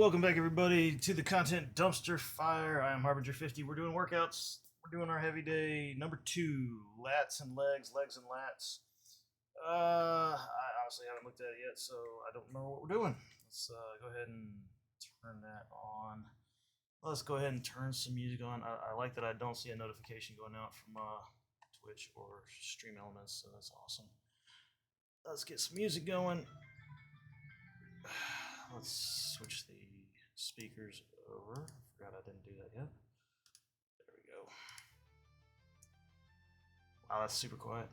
Welcome back, everybody, to the Content Dumpster Fire. I am Harbinger50. We're doing workouts. We're doing our heavy day number 2, lats and legs, legs and lats. I honestly haven't looked at it yet, so I don't know what we're doing. Let's go ahead and turn that on. Let's go ahead and turn some music on. I like that I don't see a notification going out from Twitch or Stream Elements, so that's awesome. Let's get some music going. Let's switch the speakers over. Forgot I didn't do that yet. There we go. Wow, that's super quiet.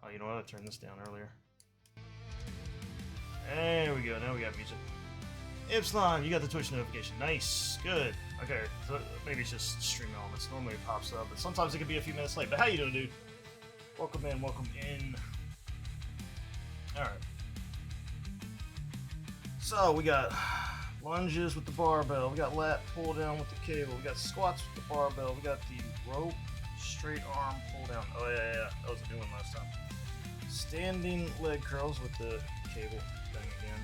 Oh, you know what? I turned this down earlier. There we go. Now we got music. Ipsilon, you got the Twitch notification. Nice. Good. Okay, so maybe it's just Stream Elements. Normally it pops up, but sometimes it can be a few minutes late. But how you doing, dude? Welcome in. Welcome in. All right. So we got lunges with the barbell, we got lat pull down with the cable, we got squats with the barbell, we got the rope straight arm pull down. Oh yeah, that was a new one last time. Standing leg curls with the cable thing again,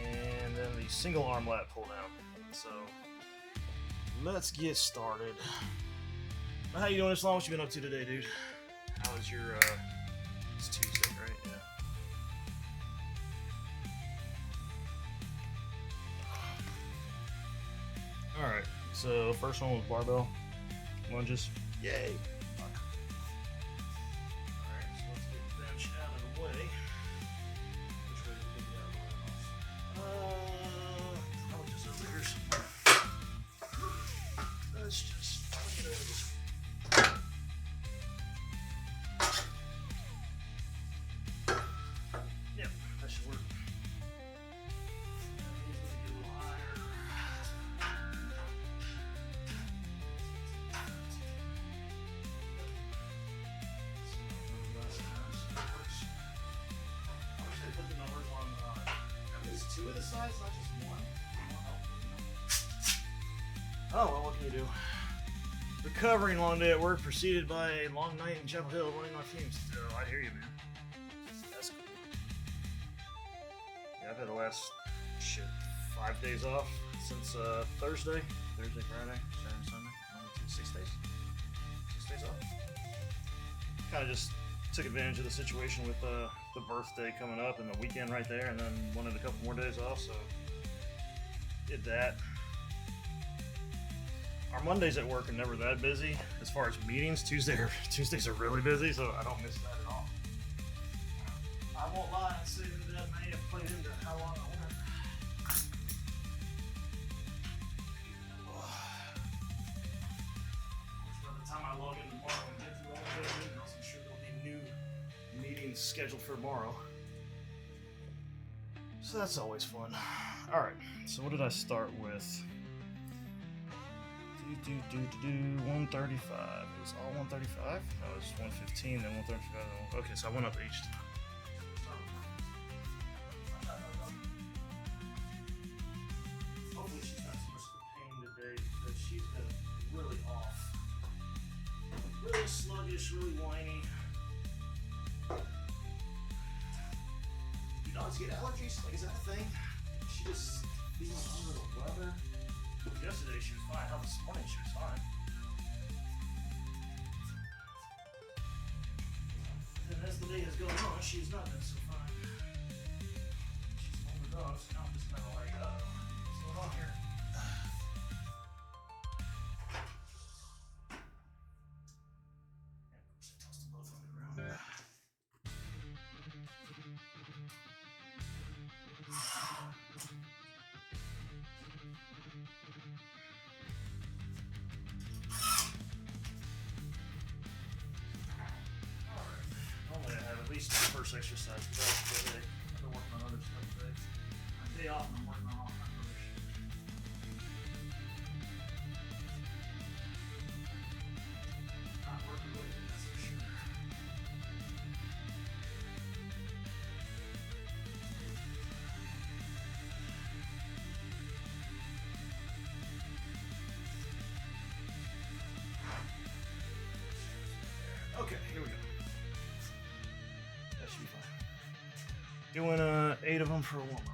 and then the single arm lat pull down. So let's get started. How you doing, Islam? What you been up to today, dude? How was your it's Tuesday, right? Yeah. Alright, so first one was barbell lunges. Yay! Alright, so let's get the bench out of the way. Which way do we get out of probably just over here somewhere. Let's just put it over this way. Yep, that should work. Two of the sides, not just one. Oh, well, what can you do? Recovering long day at work, preceded by a long night in Chapel Hill running on fumes. Oh, I hear you, man. That's cool. Yeah, I've had the last, 5 days off since Thursday, Friday, Saturday, Sunday. 6 days. 6 days off. Kind of just took advantage of the situation with the birthday coming up and the weekend right there, and then wanted a couple more days off, so did that. Our Mondays at work are never that busy as far as meetings. Tuesdays are really busy, so I don't miss that at all. I won't lie and say that may have played into how long I went. By the time I log in tomorrow and get through all those emails, I'm sure there'll be new meetings scheduled for tomorrow. So that's always fun. Alright, so what did I start with? 135. It was all 135? No, it was 115, then 135. Okay, so I went up each time. Hopefully she's not too much of a pain today because she's been really off. Really sluggish, really whiny. Do dogs get allergies? Like, is that a thing? She just feeling under the weather. Yesterday she was fine. How this morning she was fine. And as the day has gone on, she's not been so fine. She's an older dog, so now I'm just kind of like, what's going on here? And of course I tossed them both on the ground. At least the first exercise today. I've been working on other stuff today. My day off and I'm working on all kinds of other shit. Not working with it, that's for sure. Okay, here we go. That should be fine. Doing 8 of them for a warm-up. Okay.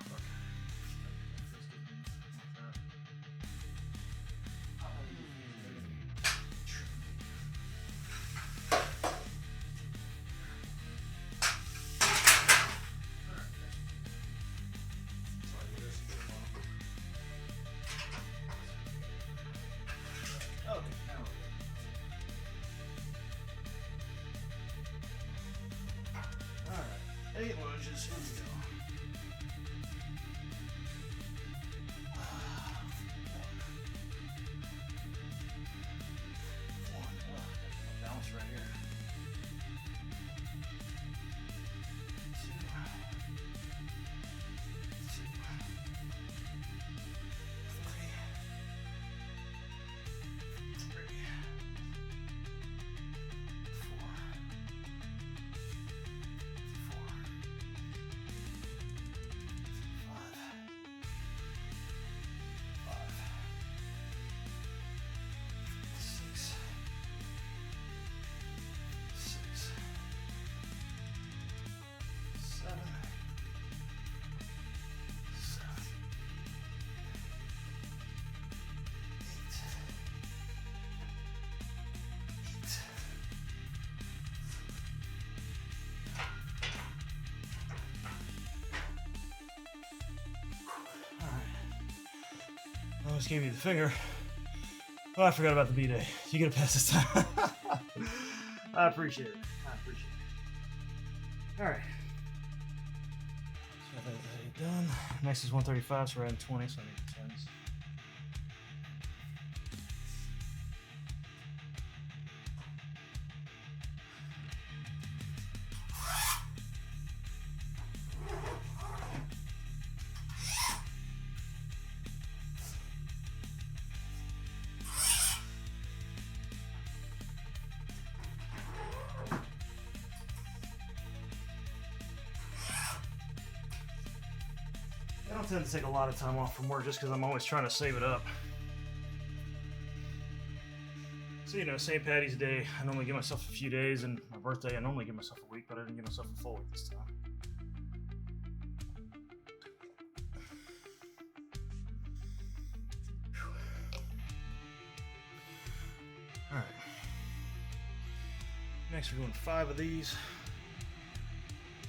lunges. Here we go. Bounce right here. 2, 2, 3, 3, 4, I almost gave you the finger. Oh, I forgot about the B-Day. You get a pass this time. I appreciate it. All right. So that's done. Next is 135, so we're adding 20, so I need 10s. I don't tend to take a lot of time off from work just because I'm always trying to save it up. So, you know, St. Patty's Day, I normally give myself a few days, and my birthday, I normally give myself a week, but I didn't give myself a full week this time. All right. Next, we're doing 5 of these.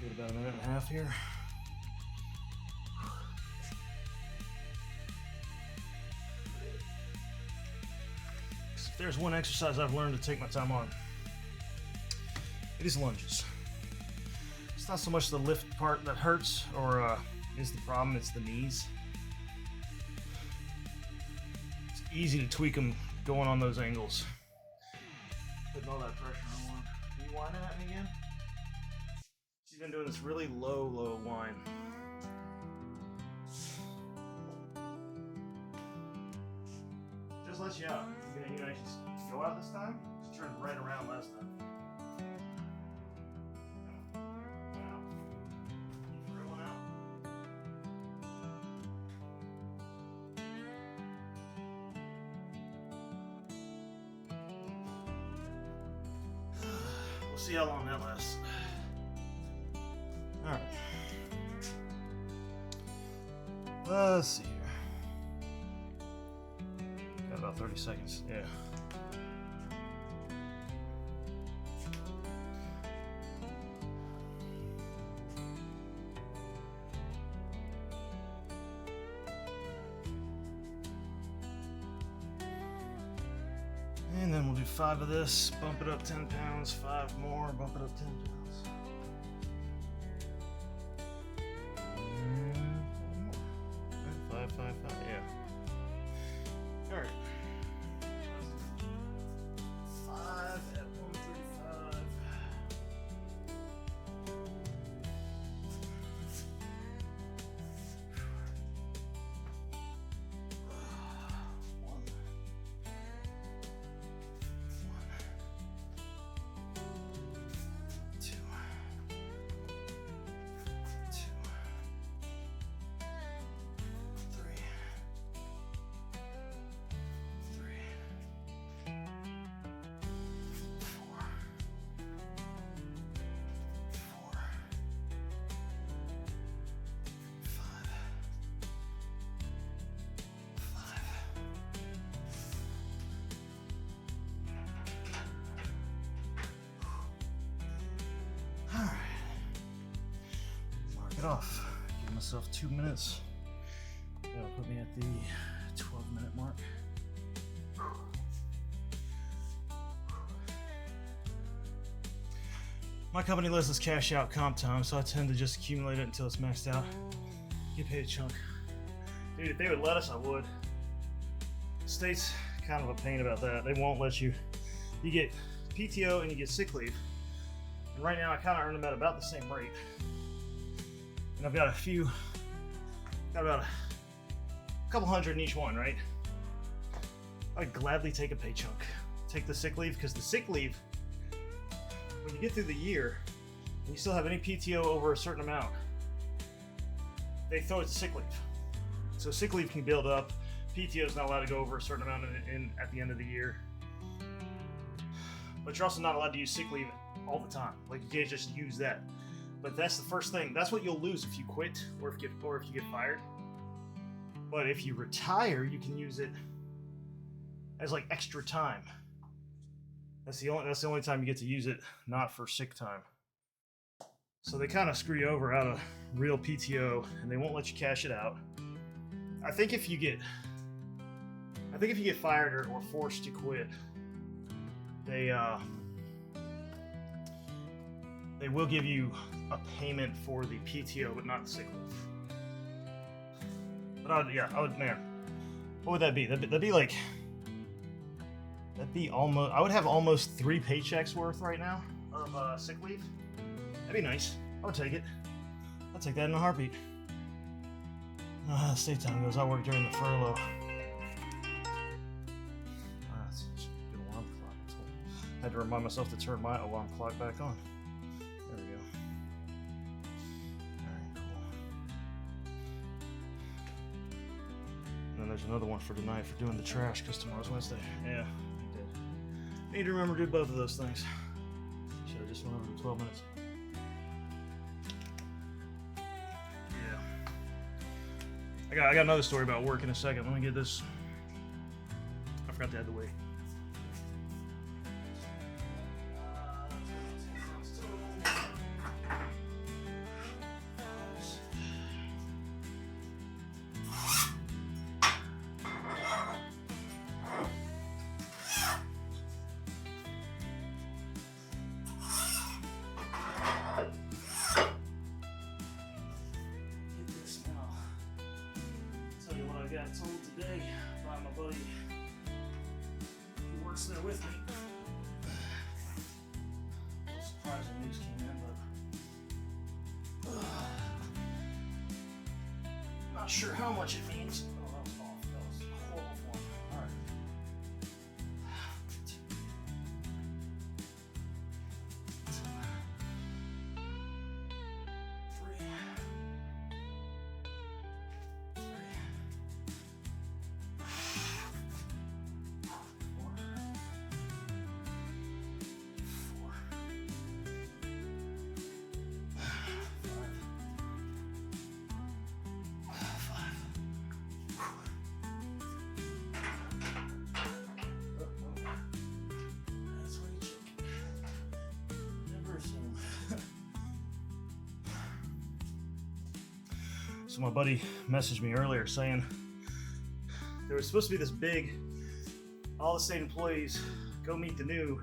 Give it about a minute and a half here. If there's one exercise I've learned to take my time on, it is lunges. It's not so much the lift part that hurts or is the problem, it's the knees. It's easy to tweak them going on those angles. Putting all that pressure on one. Are you whining at me again? She's been doing this really low whine. Just let you out. You know, just go out this time. Just turned right around last time. Wow. Keep rolling out. We'll see how long that lasts. All right. Let's see. 30 seconds, yeah. And then we'll do 5 of this, bump it up 10 pounds, 5 more, bump it up 10 pounds. And 5, yeah. All right. 5 at 135. Off. Give myself 2 minutes. That'll put me at the 12-minute mark. My company lets us cash out comp time, so I tend to just accumulate it until it's maxed out. Get paid a chunk. Dude, if they would let us, I would. The state's kind of a pain about that. They won't let you. You get PTO and you get sick leave. And right now I kind of earn them at about the same rate. And I've got about a couple hundred in each one, right? I'd gladly take a pay chunk. Take the sick leave, because the sick leave, when you get through the year and you still have any PTO over a certain amount, they throw it to sick leave. So sick leave can build up. PTO is not allowed to go over a certain amount at the end of the year. But you're also not allowed to use sick leave all the time. Like, you can't just use that. But that's the first thing. That's what you'll lose if you quit or if you get fired. But if you retire, you can use it as like extra time. That's the only time you get to use it, not for sick time. So they kind of screw you over out of real PTO, and they won't let you cash it out. I think if you get fired or forced to quit, they will give you a payment for the PTO, but not the sick leave. But I would, man. What would that be? That'd be almost. I would have almost 3 paychecks worth right now of sick leave. That'd be nice. I would take it. I'll take that in a heartbeat. State time goes. I work during the furlough. That's a good alarm clock. Had to remind myself to turn my alarm clock back on. There we go. Alright, cool. And then there's another one for tonight for doing the trash, because tomorrow's Wednesday. Yeah, I did. Need to remember to do both of those things. Should have just went over to 12 minutes. I got another story about work in a second. Let me get this. I forgot to add the weight. Got told today by my buddy who works there with me. Surprising news came in, but not sure how much it means. Oh, that was awful. That was a horrible form. All right. So my buddy messaged me earlier saying there was supposed to be this big, all the state employees go meet the new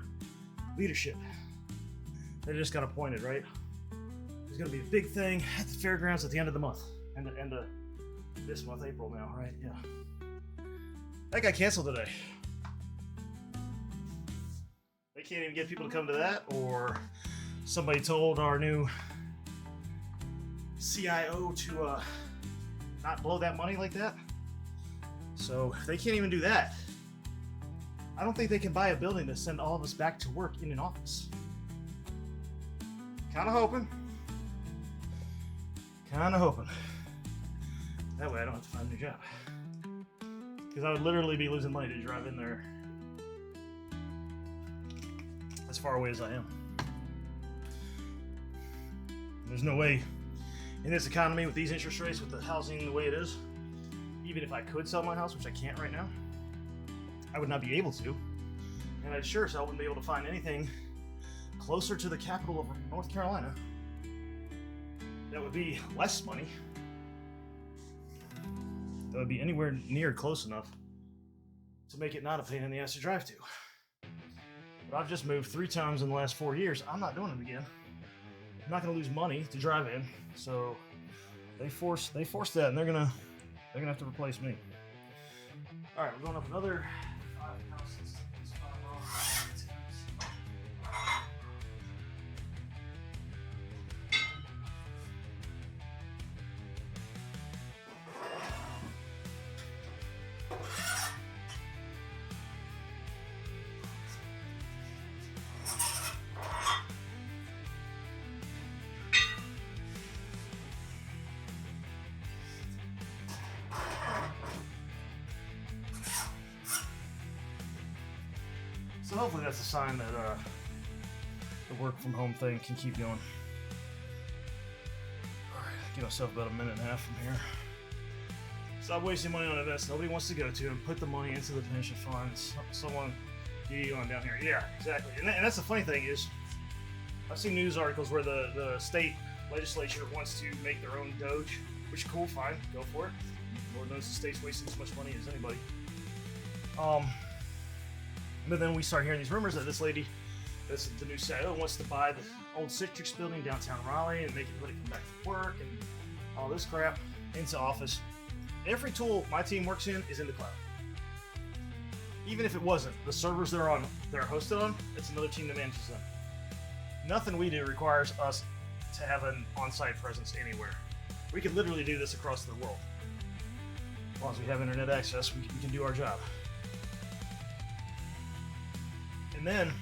leadership. They just got appointed, right? There's gonna be a big thing at the fairgrounds at the end of the month. And the end of this month, April now, right? Yeah. That got canceled today. They can't even get people to come to that, or somebody told our new CIO to not blow that money like that. So if they can't even do that, I don't think they can buy a building to send all of us back to work in an office. Kind of hoping. That way I don't have to find a new job. Because I would literally be losing money to drive in there as far away as I am. There's no way in this economy with these interest rates, with the housing the way it is, even if I could sell my house, which I can't right now, I would not be able to. And I sure as hell wouldn't be able to find anything closer to the capital of North Carolina that would be less money, that would be anywhere near close enough to make it not a pain in the ass to drive to. But I've just moved 3 times in the last 4 years. I'm not doing it again. not going to lose money to drive in, so they forced that, and they're gonna have to replace me. All right, we're going up another 5 houses. So hopefully that's a sign that the work from home thing can keep going. Alright, give myself about a minute and a half from here. Stop wasting money on events nobody wants to go to and put the money into the pension funds. Someone get you on down here. Yeah, exactly. And that's the funny thing is, I've seen news articles where the state legislature wants to make their own Doge, which is cool, fine, go for it. Lord knows the state's wasting as much money as anybody. But then we start hearing these rumors that this lady, this the new CEO, wants to buy the old Citrix building downtown Raleigh and make it let it come back to work and all this crap into office. Every tool my team works in is in the cloud. Even if it wasn't, the servers they're hosted on, it's another team that manages them. Nothing we do requires us to have an on-site presence anywhere. We can literally do this across the world. As long as we have internet access, we can do our job. And then,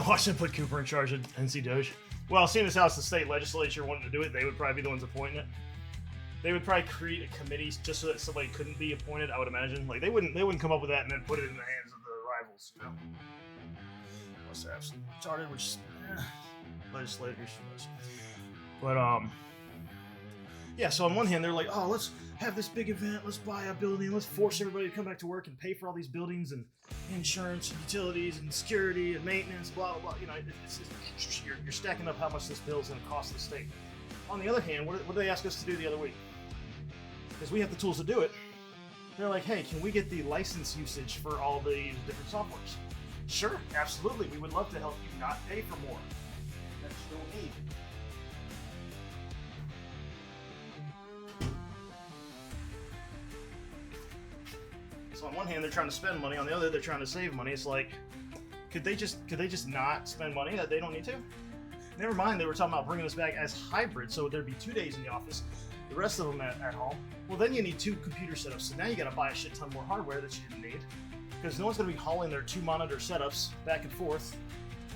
Washington put Cooper in charge of NC Doge. Well, seeing as how it's the state legislature wanted to do it, they would probably be the ones appointing it. They would probably create a committee just so that somebody couldn't be appointed, I would imagine. Like, they wouldn't come up with that and then put it in the hands of the rivals, you know? That's absolutely retarded, which, legislators. But, yeah, so on one hand, they're like, oh, let's have this big event, let's buy a building, let's force everybody to come back to work and pay for all these buildings and insurance and utilities and security and maintenance, blah, blah, blah. You know, you're stacking up how much this bill is going to cost the state. On the other hand, what did they ask us to do the other week? Because we have the tools to do it. They're like, hey, can we get the license usage for all the different softwares? Sure, absolutely. We would love to help you not pay for more that you don't need. So on one hand, they're trying to spend money. On the other, they're trying to save money. It's like, could they just not spend money that they don't need to? Never mind, they were talking about bringing this back as hybrid, so there'd be 2 days in the office, the rest of them at home. Well, then you need 2 computer setups, so now you got to buy a shit ton more hardware that you didn't need, because no one's going to be hauling their 2 monitor setups back and forth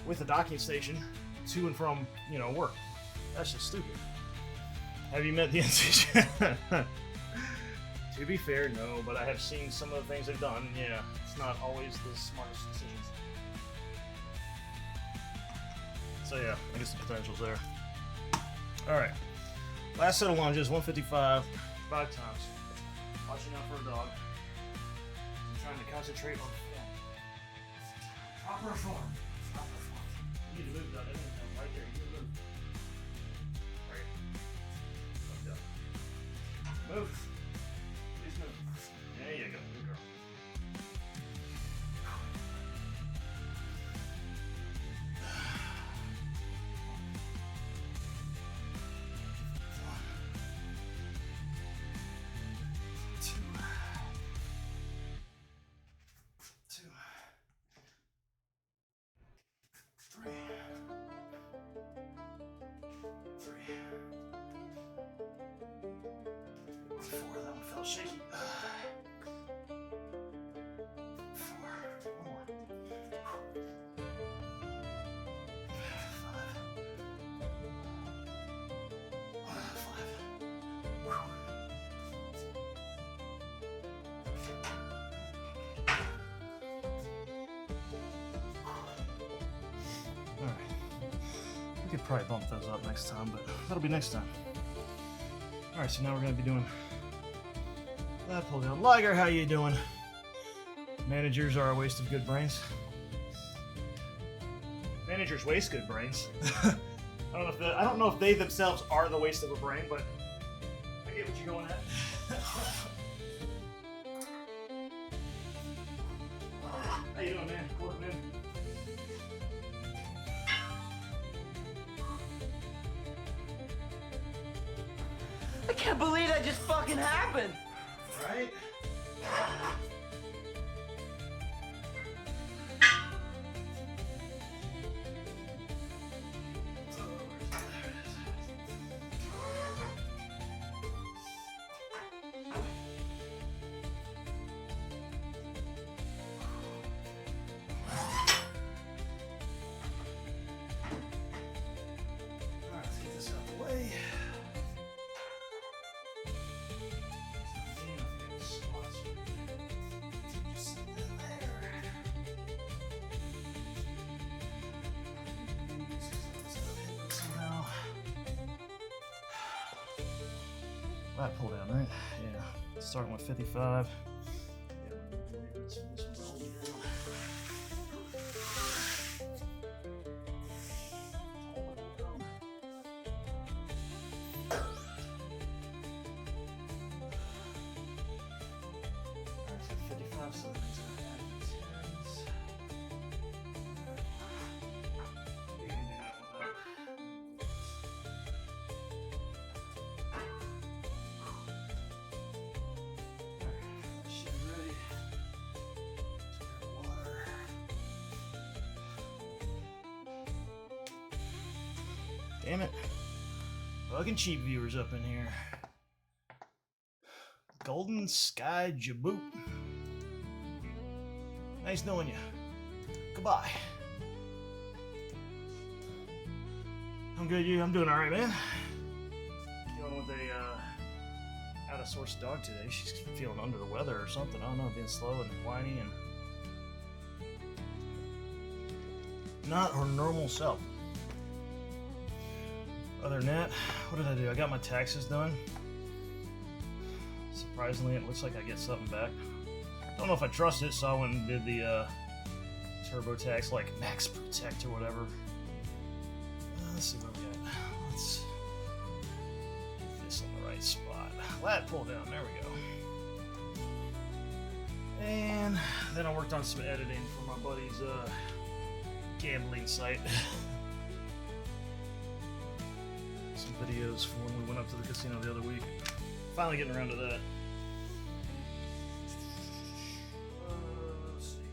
with a docking station to and from, work. That's just stupid. Have you met the NC? To be fair, no, but I have seen some of the things they've done. Yeah, it's not always the smartest decisions. So yeah, I guess the potential's there. Alright. Last set of lunges, 155, 5 times. Watching out for a dog. I'm trying to concentrate on proper form. Proper form. You need to move that in. Right there, you need to move. Right. Move. Please move. There you go. Good girl. Shaky. 4. 1 more. 5. 5. Alright. We could probably bump those up next time, but that'll be next time. Alright, so now we're going to be doing that pull down. Liger, how you doing? Managers are a waste of good brains. Managers waste good brains. I don't know if they themselves are the waste of a brain, but I get what you're going at. How you doing, man? Welcome in. can't believe that just fucking happened. Right? Lat pull down, right? Yeah. Starting with 55. Damn it. Fucking cheap viewers up in here. Golden Sky Jaboot. Nice knowing you. Goodbye. I'm good, you? I'm doing alright, man. Dealing with a out of source dog today. She's feeling under the weather or something. I don't know, being slow and whiny and not her normal self. Other than that, what did I do? I got my taxes done. Surprisingly, it looks like I get something back. Don't know if I trust it, so I went and did the TurboTax, like Max Protect or whatever. Let's see what we got. Let's get this on the right spot. Lat pull down, there we go. And then I worked on some editing for my buddy's gambling site. Videos from when we went up to the casino the other week. Finally getting around to that. Let's see.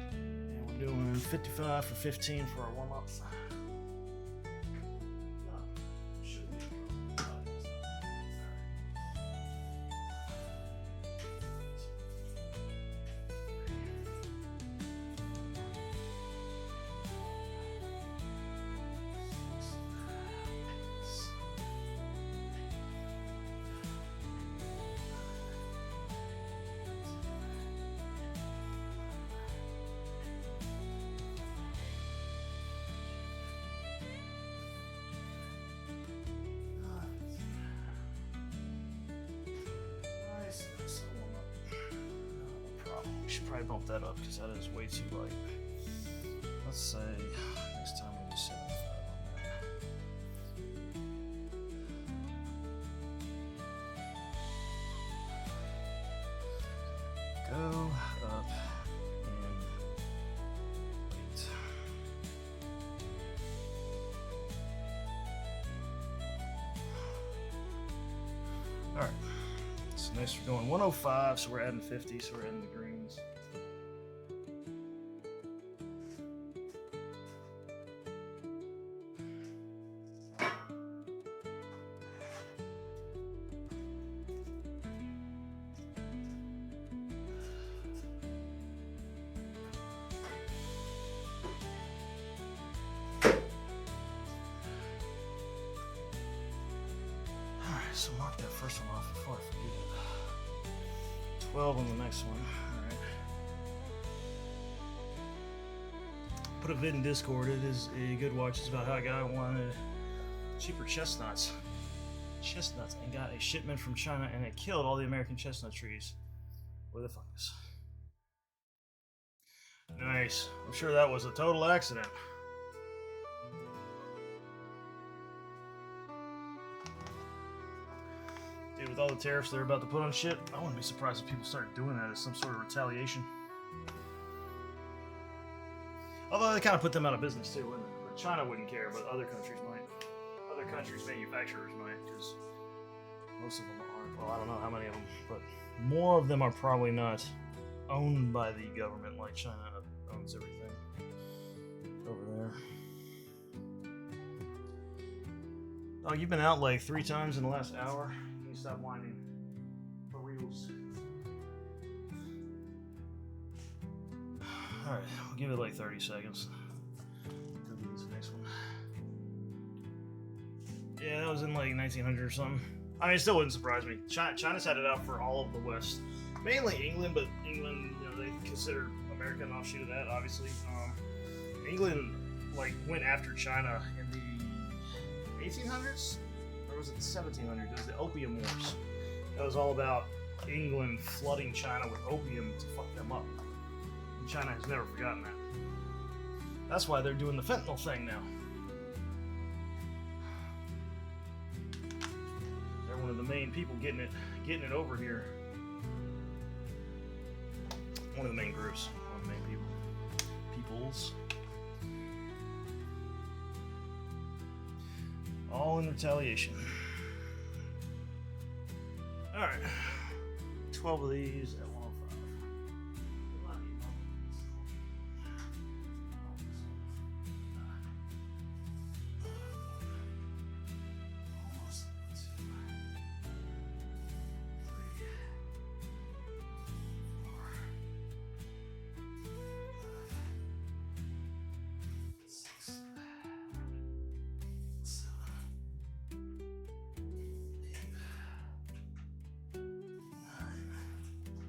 And we're doing 55 for 15 for our warm-up. Probably bump that up because that is way too light. Let's say next time we do 75 on that. Go up and wait. Alright. So next we're going 105, so we're adding 50, so we're adding the greens. So mark that first one off before I forget it. 12 on the next one. Alright. Put a vid in Discord. It is a good watch. It's about how a guy wanted cheaper chestnuts. And got a shipment from China and it killed all the American chestnut trees with a fungus. Nice. I'm sure that was a total accident. Dude, with all the tariffs they're about to put on shit, I wouldn't be surprised if people start doing that as some sort of retaliation. Although they kind of put them out of business too, wouldn't it? China wouldn't care, but other countries might. other countries' manufacturers might, because most of them aren't. Well, I don't know how many of them, but more of them are probably not owned by the government like China owns everything over there. Oh, you've been out like 3 times in the last hour. Can you stop whining? For reals. Alright, we'll give it like 30 seconds. Go do this next one. Yeah, that was in like 1900 or something. I mean, it still wouldn't surprise me. China's had it out for all of the West. Mainly England, but England, you know, they consider America an offshoot of that, obviously. England, like, went after China in the 1800s? Or was it the 1700s? It was the Opium Wars. That was all about England flooding China with opium to fuck them up. And China has never forgotten that. That's why they're doing the fentanyl thing now. They're one of the main people getting it over here. One of the main groups, one of the main peoples. All in retaliation. Alright. 12 of these at 105. Almost. 2, 3, 4,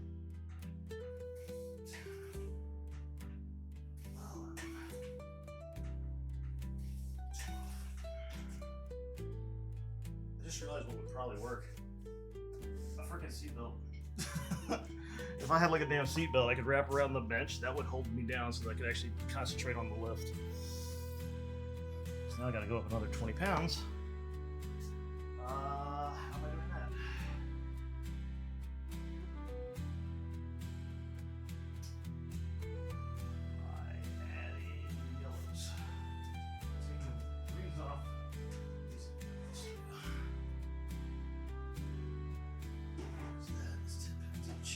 6, 7, 8, 9, 11, 12. I just realized what would probably work. A freaking seatbelt. If I had like a damn seatbelt I could wrap around the bench, that would hold me down so that I could actually concentrate on the lift. So now I gotta go up another 20 pounds. How am I doing that? By adding yellows. Taking the greens off. So that is 10 pounds each.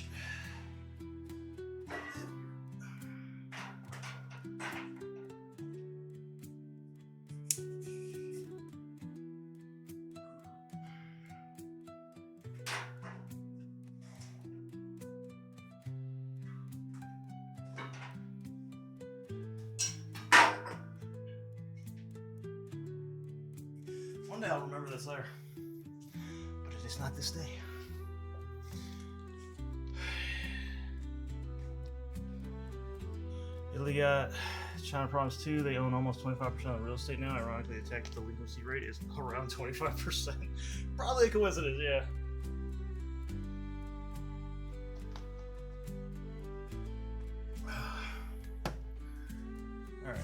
One day I'll remember this later, but it is not this day. Italy got China problems too. They own almost 25% of real estate now. Ironically, the tax delinquency rate is around 25%. Probably a coincidence, yeah. All right.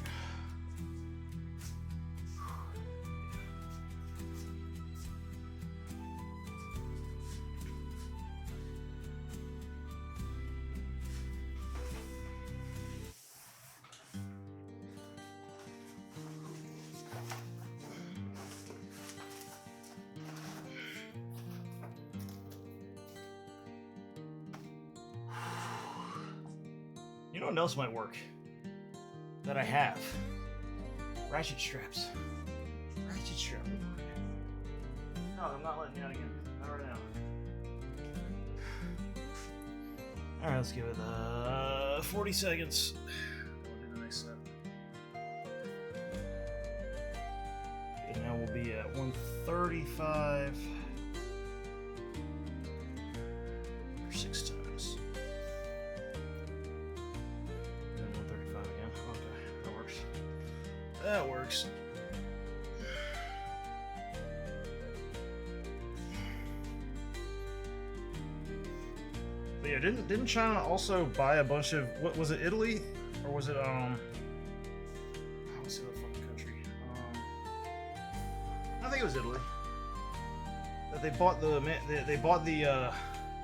You know what else might work? That I have. Ratchet straps. Ratchet strap. No, I'm not letting you out again. Not right now. Alright, let's give it 40 seconds. We'll do the next set. And now we'll be at 135 for 6 times. And 135 again. Okay, that works. That works. But yeah, didn't China also buy a bunch of, what was it, Italy? Or was it let's see what fucking country. I think it was Italy. That they bought the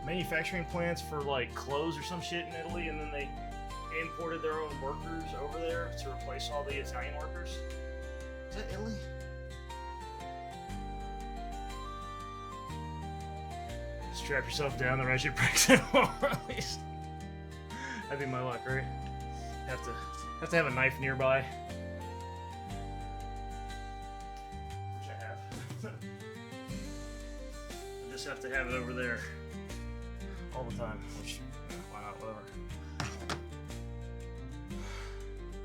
manufacturing plants for like clothes or some shit in Italy, and then they imported their own workers over there to replace all the Italian workers. Is that Italy? strap yourself down, the ratchet breaks it won't release. That'd be my luck, right? Have to have a knife nearby. Which I have. I just have to have it over there all the time. Which, why not? Whatever.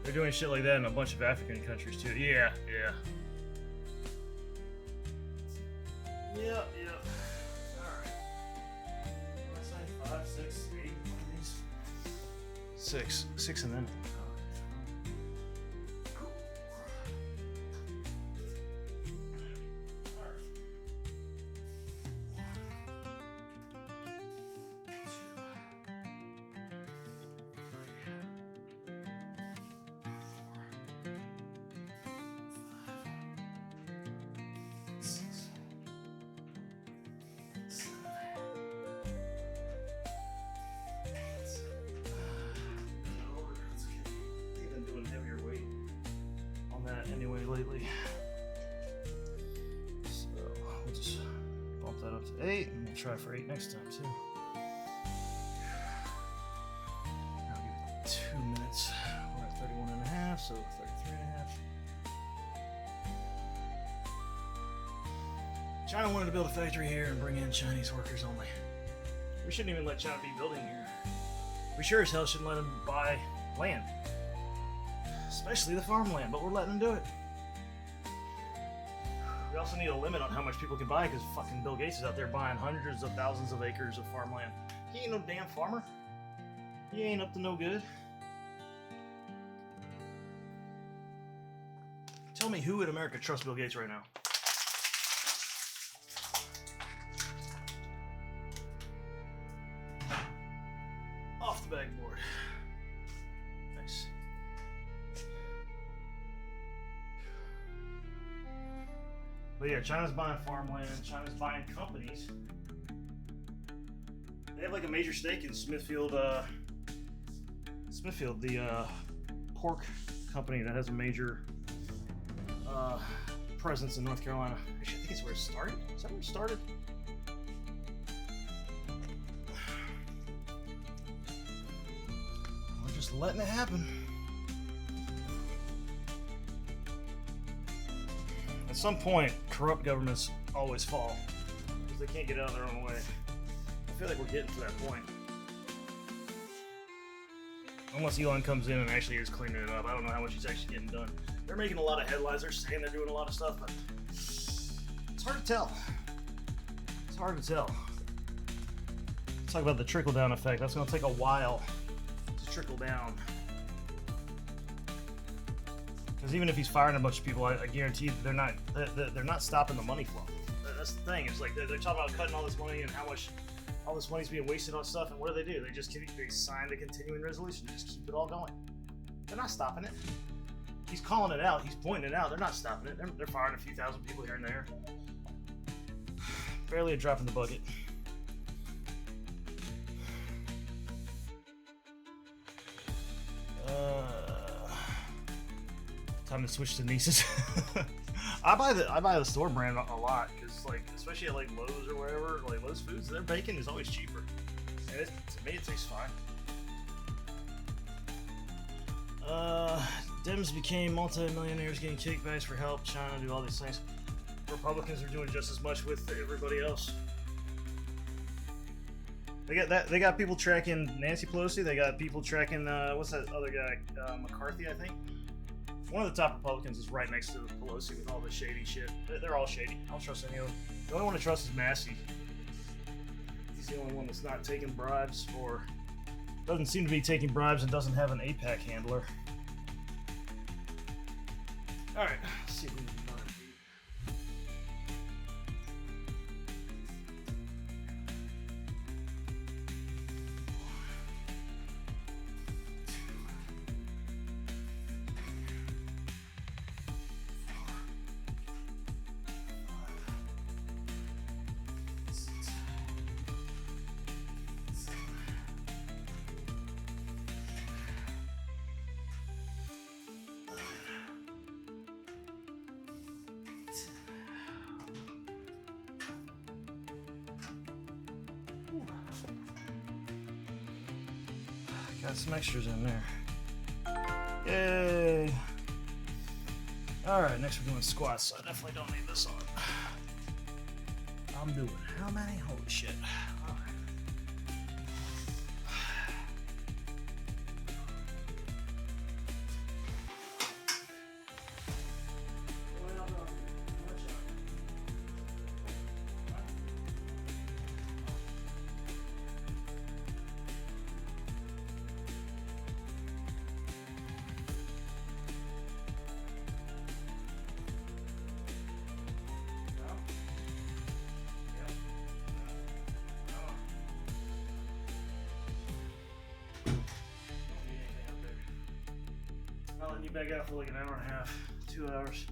They're doing shit like that in a bunch of African countries too. Yeah, yeah. Yep, yep. Alright. What did I say? 5, 6, 8. What are these? 6. 6 and then. Anyway, lately. So we'll just bump that up to 8 and we'll try for 8 next time too. I'll give it 2 minutes. We're at 31 and a half, so 33 and a half. China wanted to build a factory here and bring in Chinese workers only. We shouldn't even let China be building here. We sure as hell shouldn't let them buy land. Especially the farmland, but we're letting them do it. We also need a limit on how much people can buy because fucking Bill Gates is out there buying hundreds of thousands of acres of farmland. He ain't no damn farmer. He ain't up to no good. Tell me who in America trusts Bill Gates right now? Off the backboard. Nice. But yeah, China's buying farmland, China's buying companies. They have like a major stake in Smithfield, the pork company that has a major presence in North Carolina. Actually, I think it's where it started. Is that where it started? We're just letting it happen. At some point, corrupt governments always fall because they can't get out of their own way. I feel like we're getting to that point. Unless Elon comes in and actually is cleaning it up. I don't know how much he's actually getting done. They're making a lot of headlines. They're saying they're doing a lot of stuff, but it's hard to tell. It's hard to tell. Let's talk about the trickle-down effect. That's going to take a while to trickle down. Because even if he's firing a bunch of people, I guarantee you they're not stopping the money flow. That's the thing. It's like they're talking about cutting all this money and how much all this money's being wasted on stuff. And what do? They sign the continuing resolution. Just keep it all going. They're not stopping it. He's calling it out. He's pointing it out. They're not stopping it. They're firing a few thousand people here and there. Barely a drop in the bucket. Time to switch to Niece's. I buy the store brand a lot because, like, especially at like Lowe's or wherever, like Lowe's Foods, their bacon is always cheaper. And to me, it tastes fine. Dems became multi-millionaires getting kickbacks for help. China do all these things. Republicans are doing just as much with everybody else. They got people tracking Nancy Pelosi. They got people tracking what's that other guy? McCarthy, I think. One of the top Republicans is right next to Pelosi with all the shady shit. They're all shady. I don't trust any of them. The only one to trust is Massey. He's the only one that's not taking bribes or doesn't seem to be taking bribes and doesn't have an APAC handler. All right, let's see if we can find it. Got some extras in there. Yay! Alright, next we're doing squats, so I definitely don't need this on. I'm doing how many? Holy shit. Alright. Not letting you back out for like an hour and a half, 2 hours.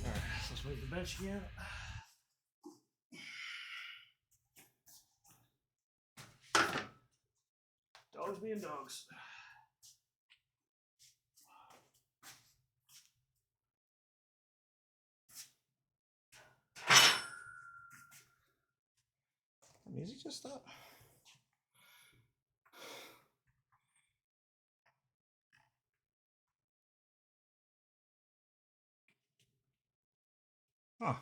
Alright, so let's wait the bench again. Dogs being dogs. The music just stopped. Huh.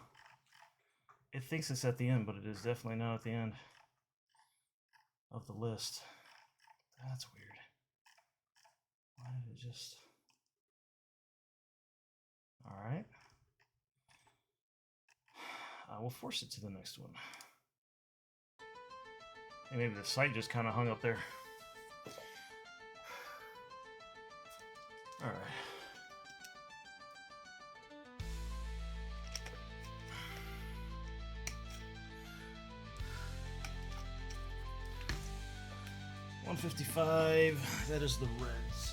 It thinks it's at the end, but it is definitely not at the end of the list. That's weird. Why did it just... Alright. We'll force it to the next one. And maybe the site just kind of hung up there. Alright. $155. That is the Reds.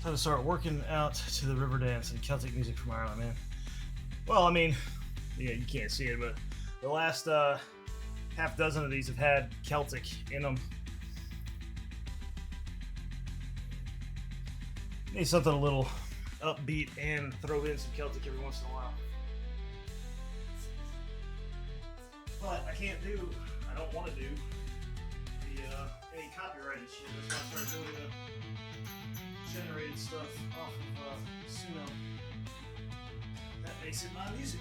Time to start working out to the river dance and Celtic music from Ireland, man. Well, I mean, yeah, you can't see it, but the last half dozen of these have had Celtic in them. Need something a little upbeat and throw in some Celtic every once in a while. But I don't want to do any copyrighted shit. That's why I started doing generated stuff off of Suno. That makes it my music,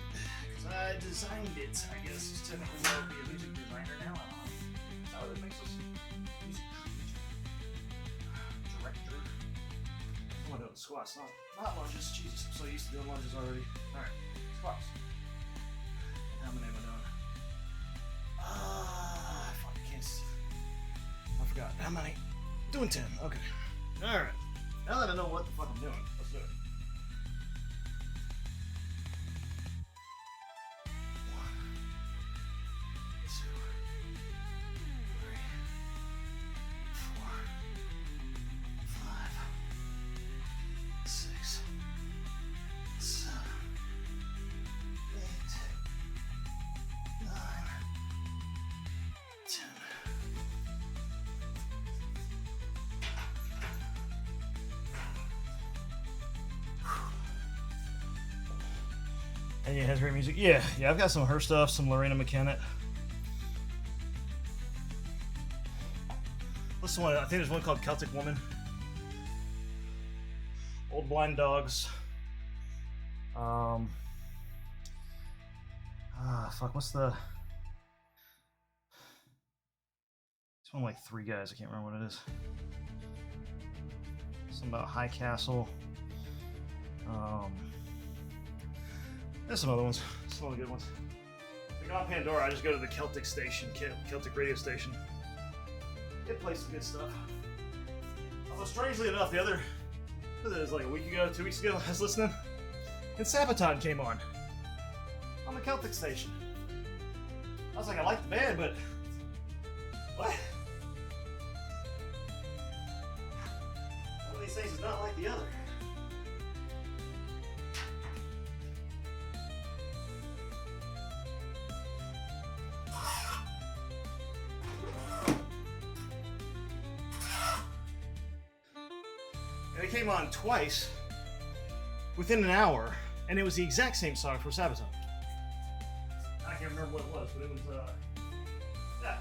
because I designed it. I guess it's technically I would be a music designer now. That's how it makes us music director. I'm doing squats, not lunges. Jesus, I'm so used to doing lunges already. Alright, squats. How many am I doing? Fuck, I can't see. I forgot. How many? Doing 10. Okay. Alright. Now that I know what the fuck I'm doing, let's do it. 1, 2, 3, 4, 5, 6, 7, 8, 9, 10. And yeah, it has great music. Yeah, I've got some of her stuff, some Lorena McKennitt. What's the one? I think there's one called Celtic Woman. Old Blind Dogs. Fuck, what's the... It's one like 3 guys, I can't remember what it is. Something about High Castle. There's some other ones. Some other good ones. Like on Pandora, I just go to the Celtic station, Celtic radio station. It plays some good stuff. Although strangely enough, it was like a week ago, 2 weeks ago, I was listening, and Sabaton came on the Celtic station. I was like, I like the band, but what? One of these things is not like the other. And it came on twice within an hour, and it was the exact same song for Sabaton. I can't remember what it was, but it was, yeah,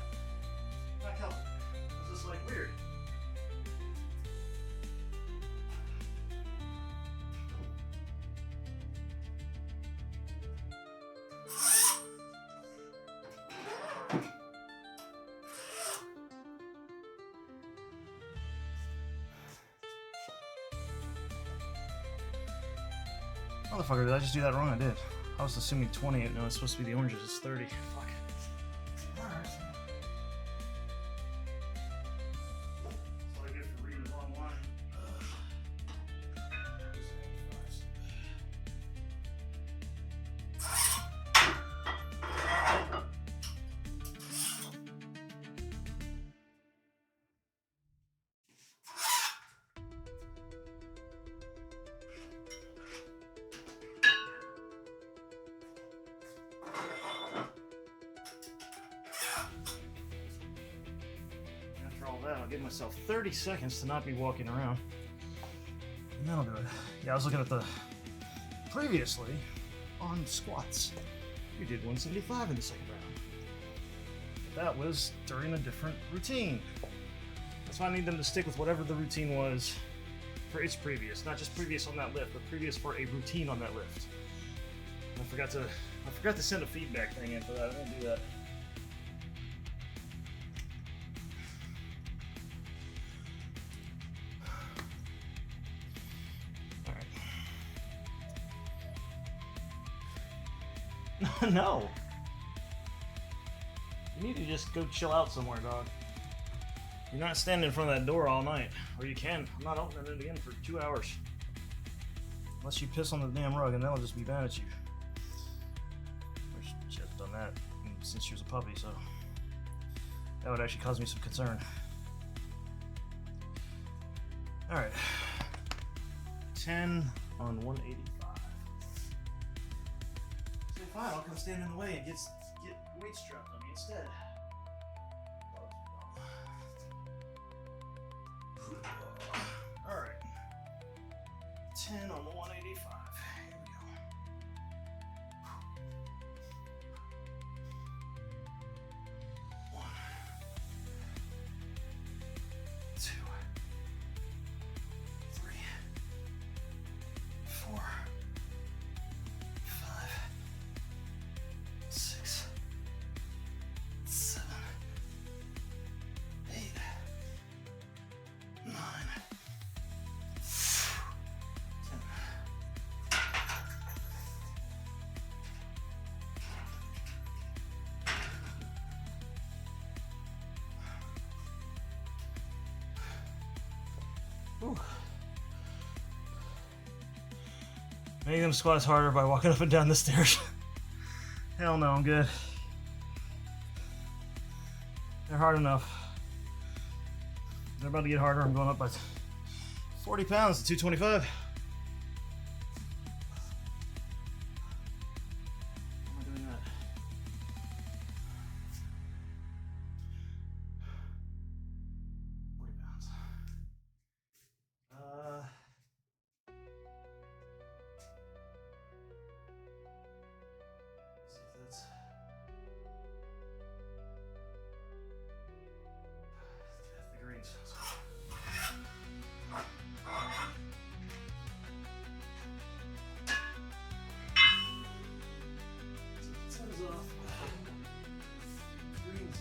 not Celtic. It was just like weird. Motherfucker, did I just do that wrong? I did. I was assuming 20. No, it's supposed to be the oranges. It's 30. Fuck. Alright. That's what I get for reading the wrong line. I'll give myself 30 seconds to not be walking around. And that'll do it. Yeah, I was looking at the previously on squats. We did 175 in the second round. But that was during a different routine. That's why I need them to stick with whatever the routine was for its previous. Not just previous on that lift, but previous for a routine on that lift. I forgot to send a feedback thing in for that. I didn't do that. No. You need to just go chill out somewhere, dog. You're not standing in front of that door all night. Or you can. I'm not opening it again for 2 hours. Unless you piss on the damn rug, and that'll just be mad at you. She hasn't done that since she was a puppy, so that would actually cause me some concern. Alright. 10 on 185. Fine, I'll come stand in the way and get weight strapped on me instead. Alright. 10 on the 185. Here we go. 1, 2, 3, 4, 5, 6, 7, 8, 9, 10. Ooh. Making them squats harder by walking up and down the stairs. Hell no, I'm good. They're hard enough. They're about to get harder. I'm going up by 40 pounds to 225. How am I doing that? 40 pounds. See if that's... the greens. Sun is off. Greens.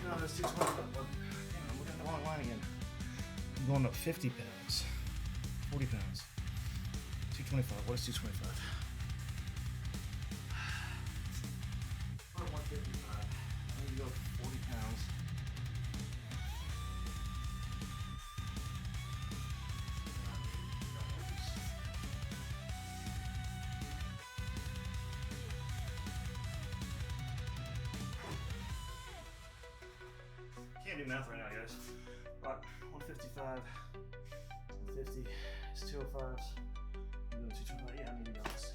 No, there's 225. Damn, I'm looking at the wrong line again. I'm going up 50 pounds, 40 pounds, 225. What is 225? Or 155. I need to go 40 pounds. Can't do math right now, guys. But 155, 150, it's 205s. I'm doing 225. Yeah, I'm eating on this.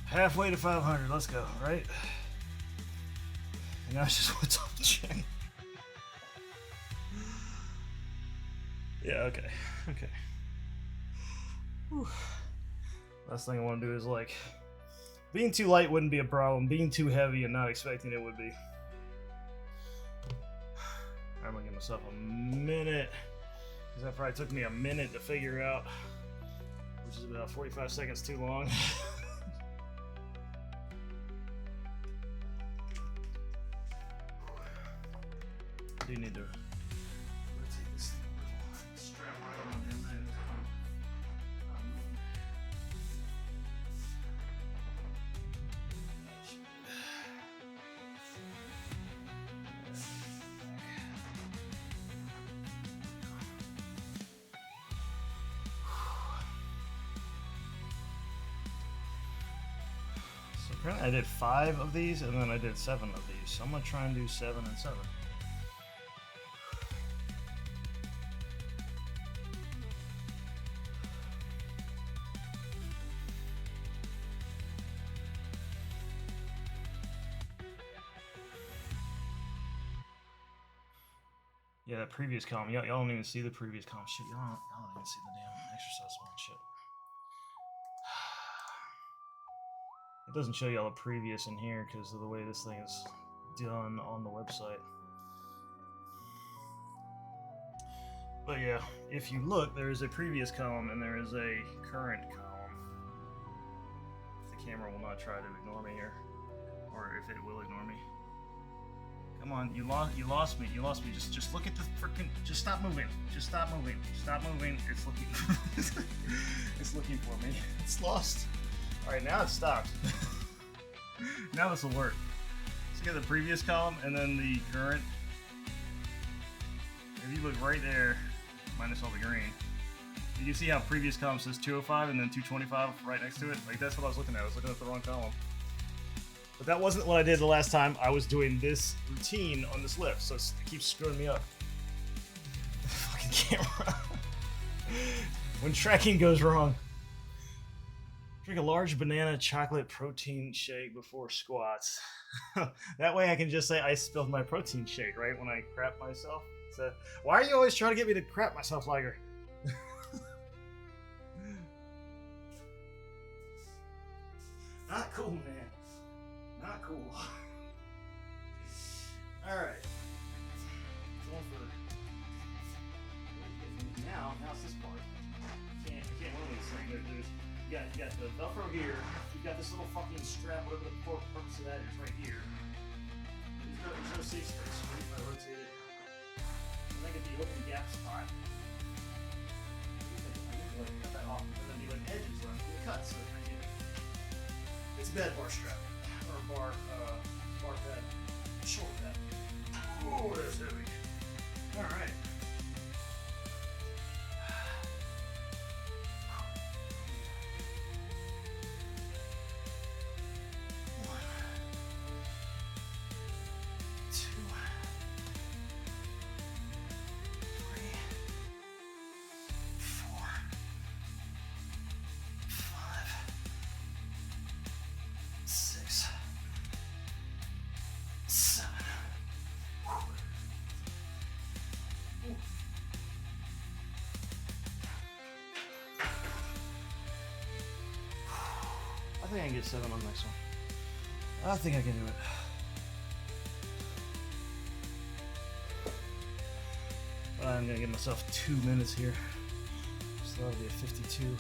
Halfway to 500, let's go, right? And now it's just what's on the chain. Yeah, okay, okay. Whew. Last thing I want to do is like, being too light wouldn't be a problem. Being too heavy and not expecting it would be. I'm gonna give myself a minute, because that probably took me a minute to figure out, which is about 45 seconds too long. I do need to rotate this thing a little. Strap right on in there. So apparently I did 5 of these and then I did 7 of these. So I'm gonna try and do 7 and 7. Yeah, that previous column. Y'all don't even see the previous column. Shit, y'all don't even see the damn exercise one. Shit. It doesn't show y'all the previous in here because of the way this thing is done on the website. But yeah, if you look, there is a previous column and there is a current column. If the camera will not try to ignore me here, or if it will ignore me. Come on, you lost me. Just look at the freaking. Just stop moving. Stop moving. It's looking. It's looking for me. It's lost. All right, now it's stopped. Now this will work. Let's get the previous column and then the current. If you look right there, minus all the green, you can see how previous column says 205 and then 225 right next to it. Like that's what I was looking at. I was looking at the wrong column. But that wasn't what I did the last time. I was doing this routine on this lift, so it keeps screwing me up. Fucking camera. When tracking goes wrong. Drink a large banana chocolate protein shake before squats. That way I can just say I spilled my protein shake, right? When I crap myself. So, why are you always trying to get me to crap myself, Liger? Not cool, man. Not cool. Alright. Going for now it's this part. I can't run this thing. You got the Velcro here, you got this little fucking strap, whatever the purpose of that is right here. There's no safe space, right? If I rotate it. I think it'd be open gap spot. I need to like cut that off, and then be like edges where I'm going to cut, so I get it. It's a bad bar strap. Bar pad, short pad. Oh, that's heavy. All right. think I can get 7 on the next one. I think I can do it. I'm gonna give myself 2 minutes here. So that'll be a 52.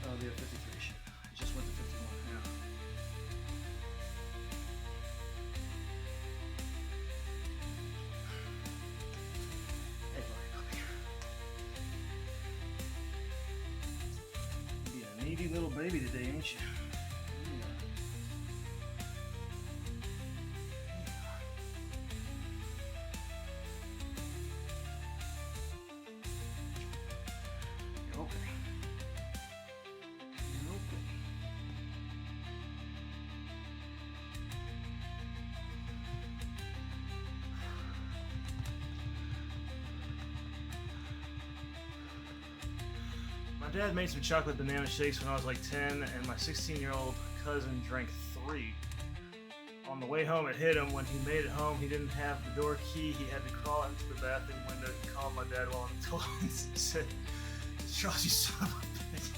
That'll be a 53. Shit. I just went to 51. Yeah. Hey, buddy, come here. You're a needy little baby today, ain't you? You're okay. You're okay. My dad made some chocolate banana shakes when I was like 10, and my 16-year-old cousin drank 3. On the way home, it hit him. When he made it home, he didn't have the door key. He had to crawl into the bathroom window. He called my dad while on the toilet and said, "Charles, you son of a bitch."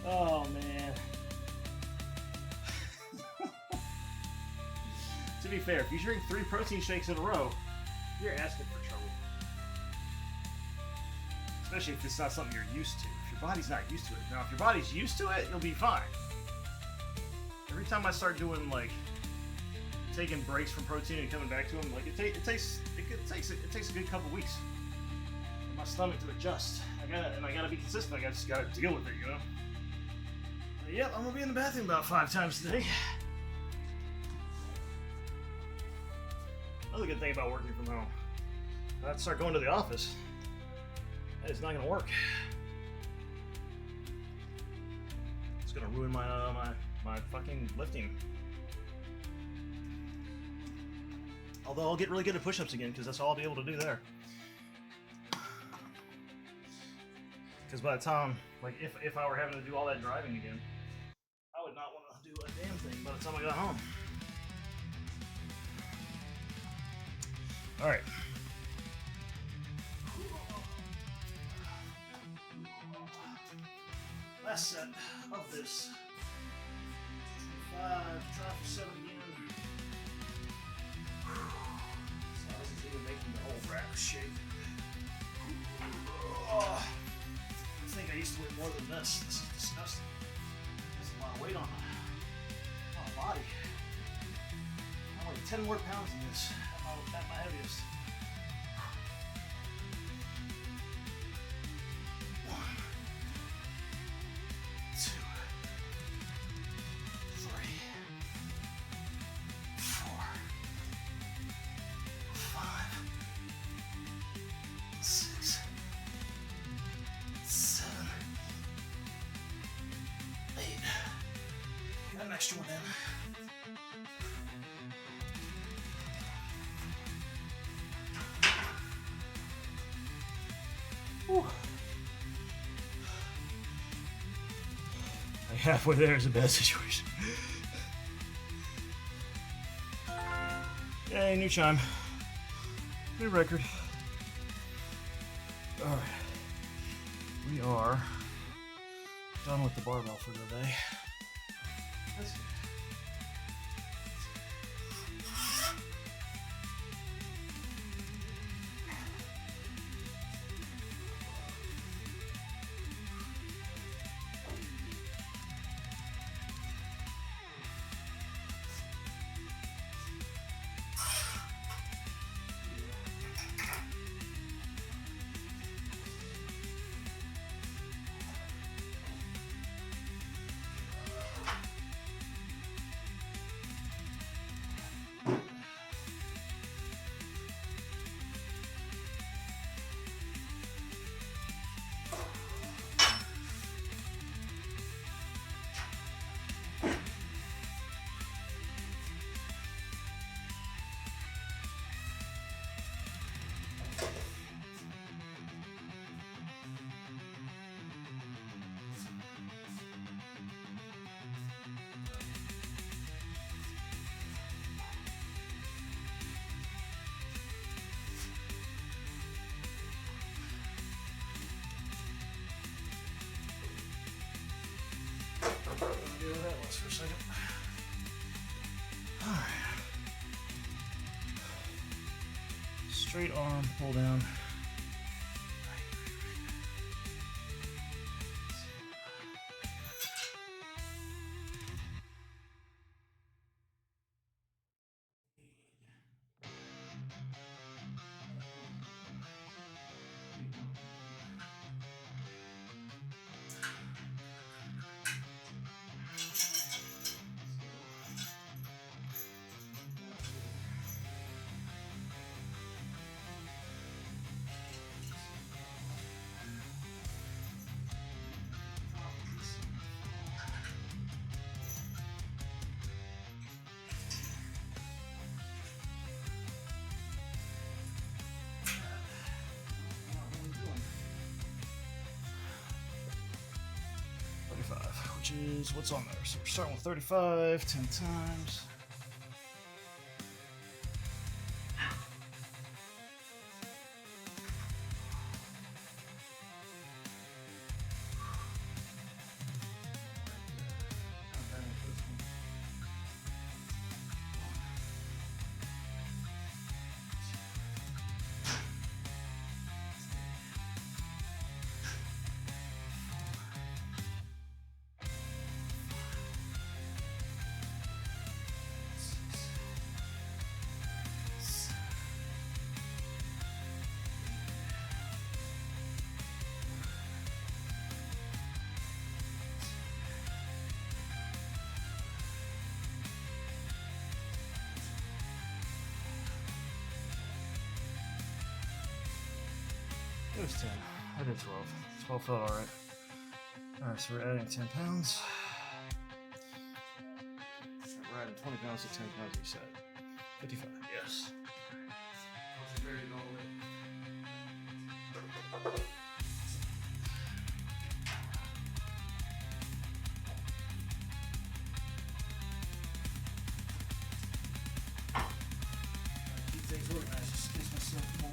Oh, man. To be fair, if you drink 3 protein shakes in a row, you're asking for trouble. Especially if it's not something you're used to. If your body's not used to it. Now, if your body's used to it, you'll be fine. Every time I start doing, like, taking breaks from protein and coming back to them, like, it takes a good couple weeks for my stomach to adjust. I gotta be consistent. I just gotta deal with it, you know? But yep, I'm gonna be in the bathroom about 5 times today. Another good thing about working from home. If I have to start going to the office, it's not gonna work. It's gonna ruin my fucking lifting. Although I'll get really good at push-ups again, because that's all I'll be able to do there. Because by the time, like, if I were having to do all that driving again, I would not want to do a damn thing by the time I got home. All right. Last set of this. 5, try for 7 again. So this is even making the whole rack shake. Oh, I think I used to weigh more than this. This is disgusting. There's a lot of weight on my body. I'm like 10 more pounds than this at my heaviest. 1, 2, 3, 4, 5, 6, 7, 8. Got an extra one in. Whew. Like halfway there is a bad situation. Yay, new chime. New record. Alright. We are done with the barbell for today. That's good. straight arm pull down. Which is what's on there. So we're starting with 35, 10 times. It was 10. I did 12. 12 felt alright. Alright, so we're adding 10 pounds. We're adding 20 pounds to 10 pounds each side. 55, yes. Keep things organized, just in case myself more.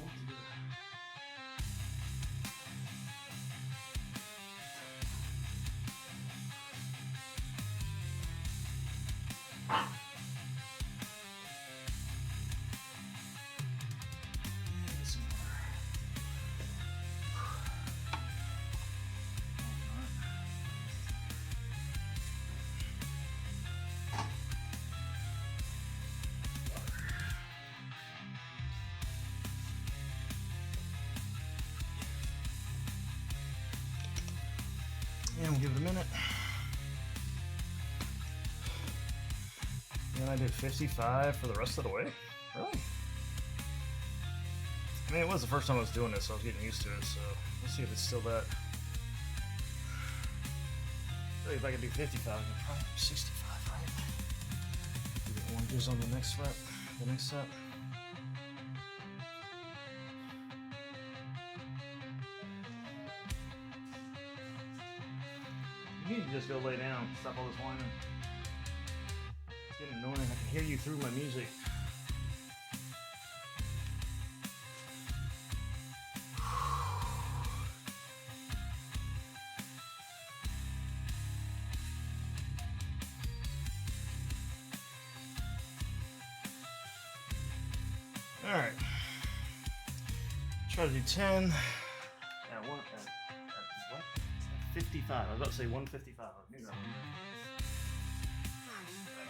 And we'll give it a minute. And I did 55 for the rest of the way. Really? I mean, it was the first time I was doing this, so I was getting used to it, so we'll see if it's still that. Really, if I can do 55, I can probably do 65, right? Do the oranges on the next rep, the next set. You need to just go lay down. Stop all this whining. It's getting annoying. I can hear you through my music. All right. Try to do 10. At what? 55. I was about to say 155. I knew that one. Back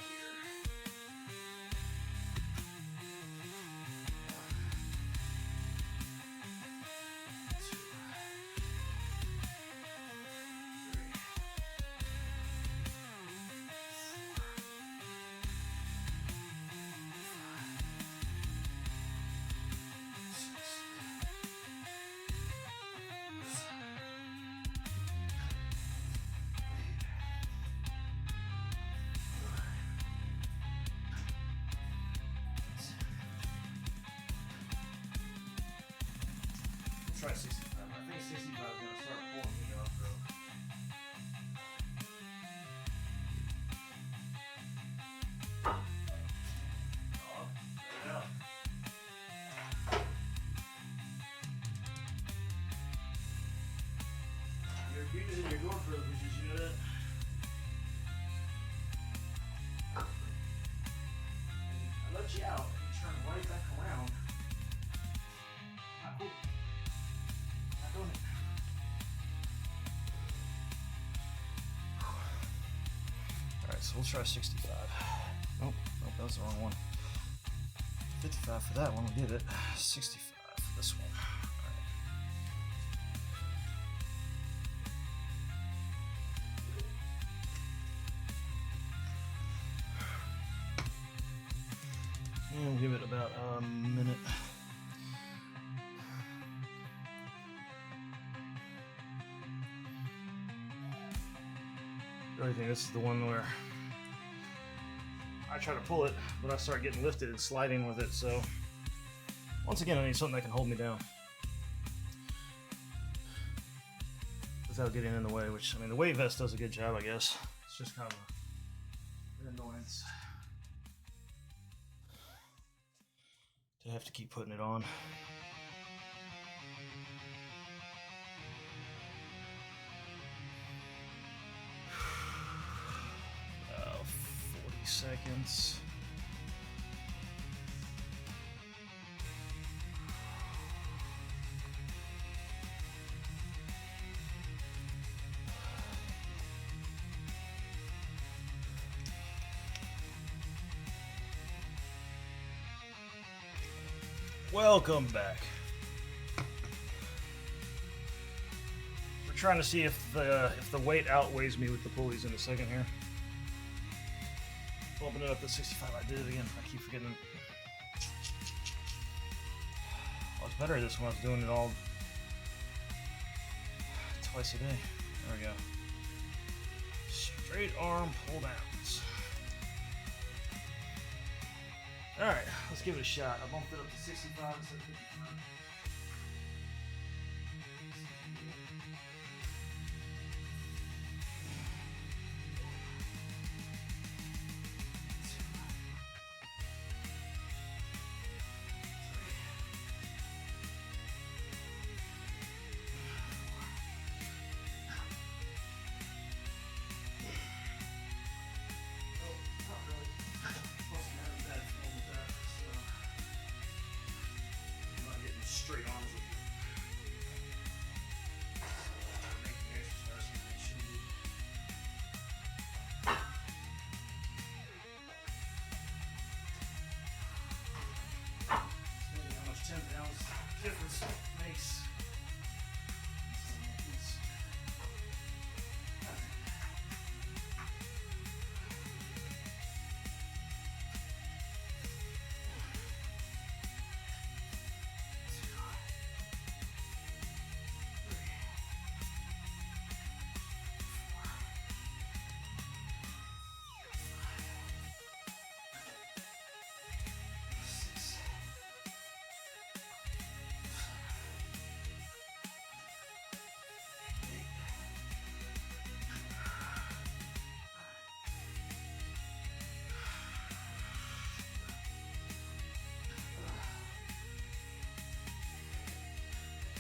Try 65. I think 65 is going to start pulling me off, though. Oh, there you go. You're using your door privileges, you know that? I let you out, and you turn right back around. So we'll try 65. Nope, that was the wrong one. 55 for that one, we did it. 65 for this one. And we'll give it about a minute. I think this is the one where I try to pull it, but I start getting lifted and sliding with it. So once again, I need something that can hold me down without getting in the way, which, I mean, the weight vest does a good job, I guess. It's just kind of an annoyance to have to keep putting it on. 40 seconds. Welcome back. We're trying to see if the weight outweighs me with the pulleys in a second here. Bumping it up to 65. I did it again. I keep forgetting. I was better at this when I was doing it all twice a day. There we go. Straight arm pull downs. Alright, let's give it a shot. I bumped it up to 65 instead of 55. Straight arms with you. Making the exercise like it should be. It's maybe how much 10 pounds difference makes.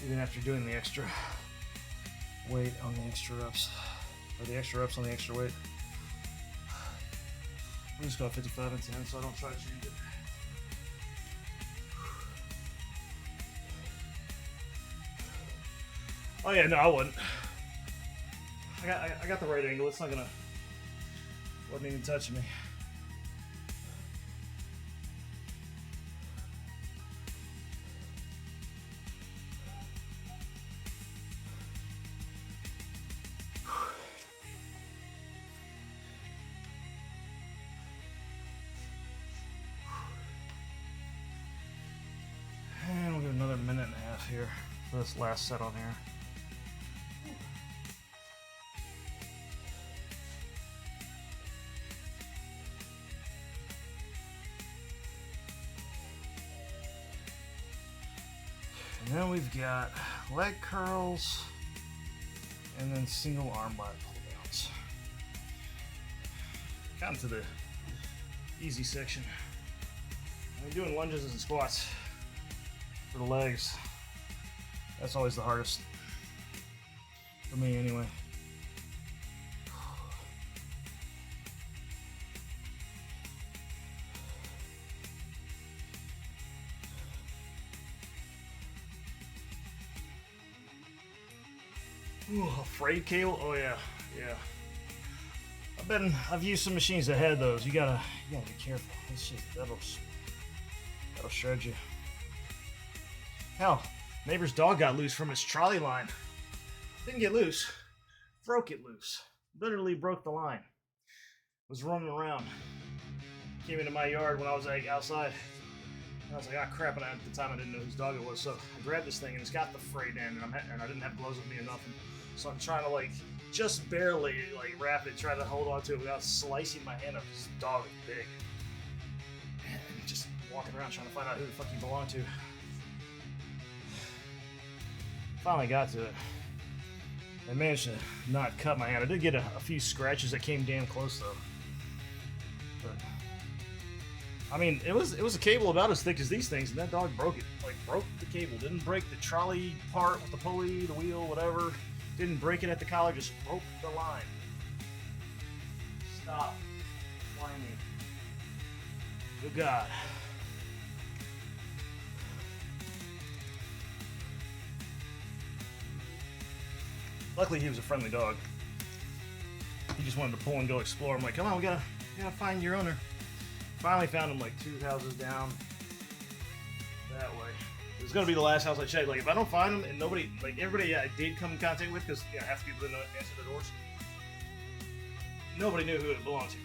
Even after doing the extra weight on the extra reps, or the extra reps on the extra weight, I'm just going 55 and 10, so I don't try to change it. Oh yeah, no, I wouldn't. I got the right angle. It's not gonna. Wasn't even touching me. And we'll give another minute and a half here for this last set on here. And then we've got leg curls and then single arm bar pull downs. Got into the easy section. When you're doing lunges and squats for the legs, that's always the hardest. For me, anyway. Ooh, afraid cable? Oh yeah, yeah. I've I've used some machines that had those. You gotta be careful. It's just that'll shred you. Hell, neighbor's dog got loose from his trolley line. Didn't get loose, broke it loose. Literally broke the line. Was running around. Came into my yard when I was like outside. And I was like, ah, crap! And at the time I didn't know whose dog it was, so I grabbed this thing and it's got the frayed end, and I didn't have gloves with me or nothing. So I'm trying to like just barely like wrap it, try to hold on to it without slicing my hand up. This dog is big. And just walking around trying to find out who the fuck he belonged to. Finally got to it. I managed to not cut my hand. I did get a few scratches that came damn close though. But I mean, it was a cable about as thick as these things, and that dog broke it. Like broke the cable. Didn't break the trolley part with the pulley, the wheel, whatever. Didn't break it at the collar, just broke the line. Stop whining. Good God. Luckily, he was a friendly dog. He just wanted to pull and go explore. I'm like, come on, we gotta find your owner. Finally found him like 2 houses down that way. It was gonna be the last house I checked. Like, if I don't find him and nobody, like everybody I did come in contact with, because half the people didn't answer the doors, nobody knew who it belonged to.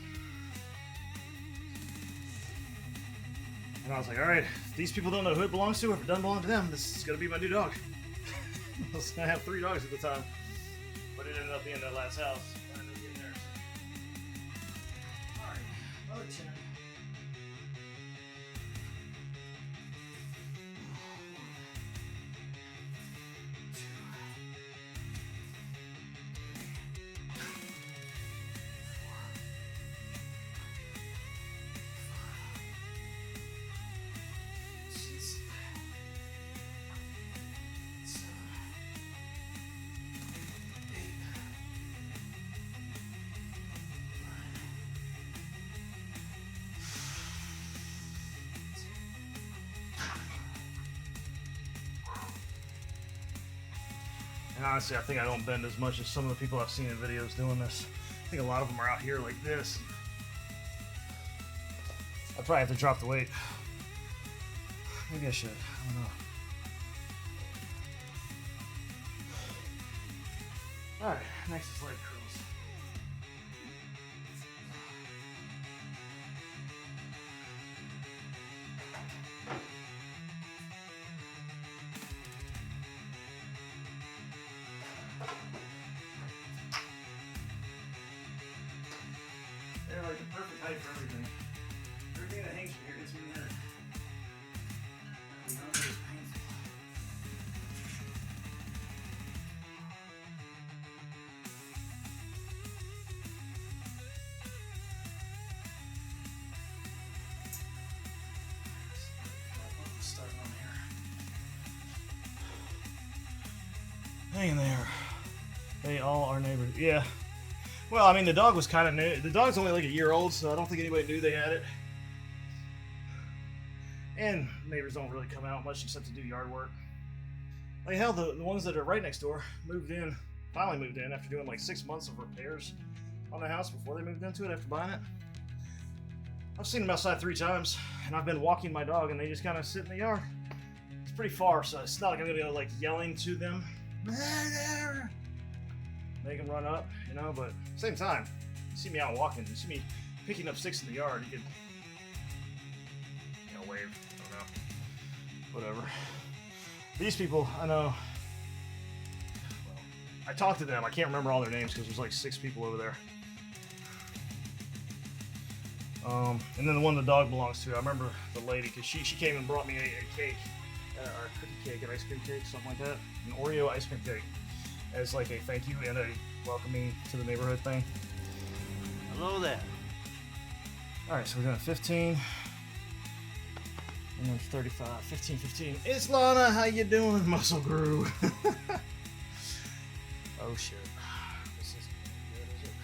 And I was like, all right, if these people don't know who it belongs to, if it doesn't belong to them, this is gonna be my new dog. I was gonna have 3 dogs at the time, but it ended up being that last house. I ended up getting theirs. All right, another 10. And honestly, I think I don't bend as much as some of the people I've seen in videos doing this. I think a lot of them are out here like this. I probably have to drop the weight. Maybe I should. I don't know. Alright, next is leg curls. They're like the perfect height for everything. Everything that hangs from here gets me in there. None of it is painful. Starting on here. Hang there. They all are neighbors. Yeah. Well, I mean, the dog was kind of new. The dog's only like a year old, so I don't think anybody knew they had it. And neighbors don't really come out much except to do yard work. Like hell, the ones that are right next door finally moved in after doing like 6 months of repairs on the house before they moved into it after buying it. I've seen them outside 3 times, and I've been walking my dog, and they just kind of sit in the yard. It's pretty far, so it's not like I'm gonna be like yelling to them. Make them run up, you know, but at the same time, you see me out walking, you see me picking up sticks in the yard, you could, wave, I don't know, whatever. These people, I know, well, I talked to them, I can't remember all their names because there's like 6 people over there. And then the one the dog belongs to, I remember the lady, because she came and brought me a cake, or a cookie cake, an ice cream cake, something like that, an Oreo ice cream cake. As like a thank you and a welcoming to the neighborhood thing. Hello there. Alright, so we're doing 15. And then 35. 15, 15. It's Lana, how you doing? Muscle grew. Oh shit. This isn't good, is it?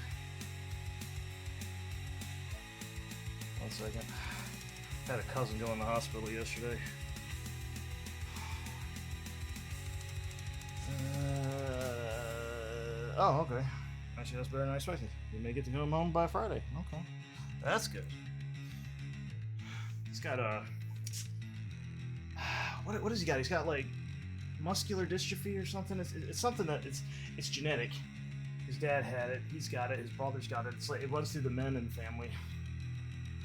1 second. Had a cousin go in the hospital yesterday. Oh, okay. Actually, that's better than I expected. We may get to go home by Friday. Okay, that's good. He's got a what does he got? He's got like muscular dystrophy or something. It's something that it's genetic. His dad had it. He's got it. His brother's got it. It's like it runs through the men in the family,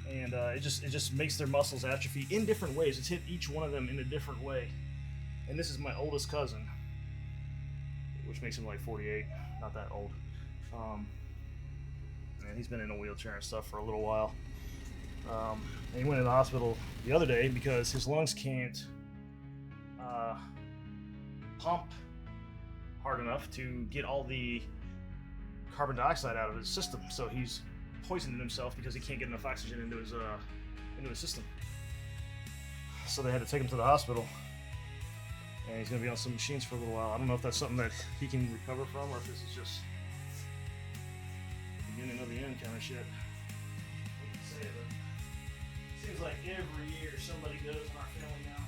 and it just makes their muscles atrophy in different ways. It's hit each one of them in a different way. And this is my oldest cousin, which makes him like 48, not that old. And he's been in a wheelchair and stuff for a little while. And he went to the hospital the other day because his lungs can't pump hard enough to get all the carbon dioxide out of his system. So he's poisoning himself because he can't get enough oxygen into his system. So they had to take him to the hospital, and he's going to be on some machines for a little while. I don't know if that's something that he can recover from, or if this is just the beginning of the end kind of shit. I can say it, but it seems like every year somebody goes in our family now.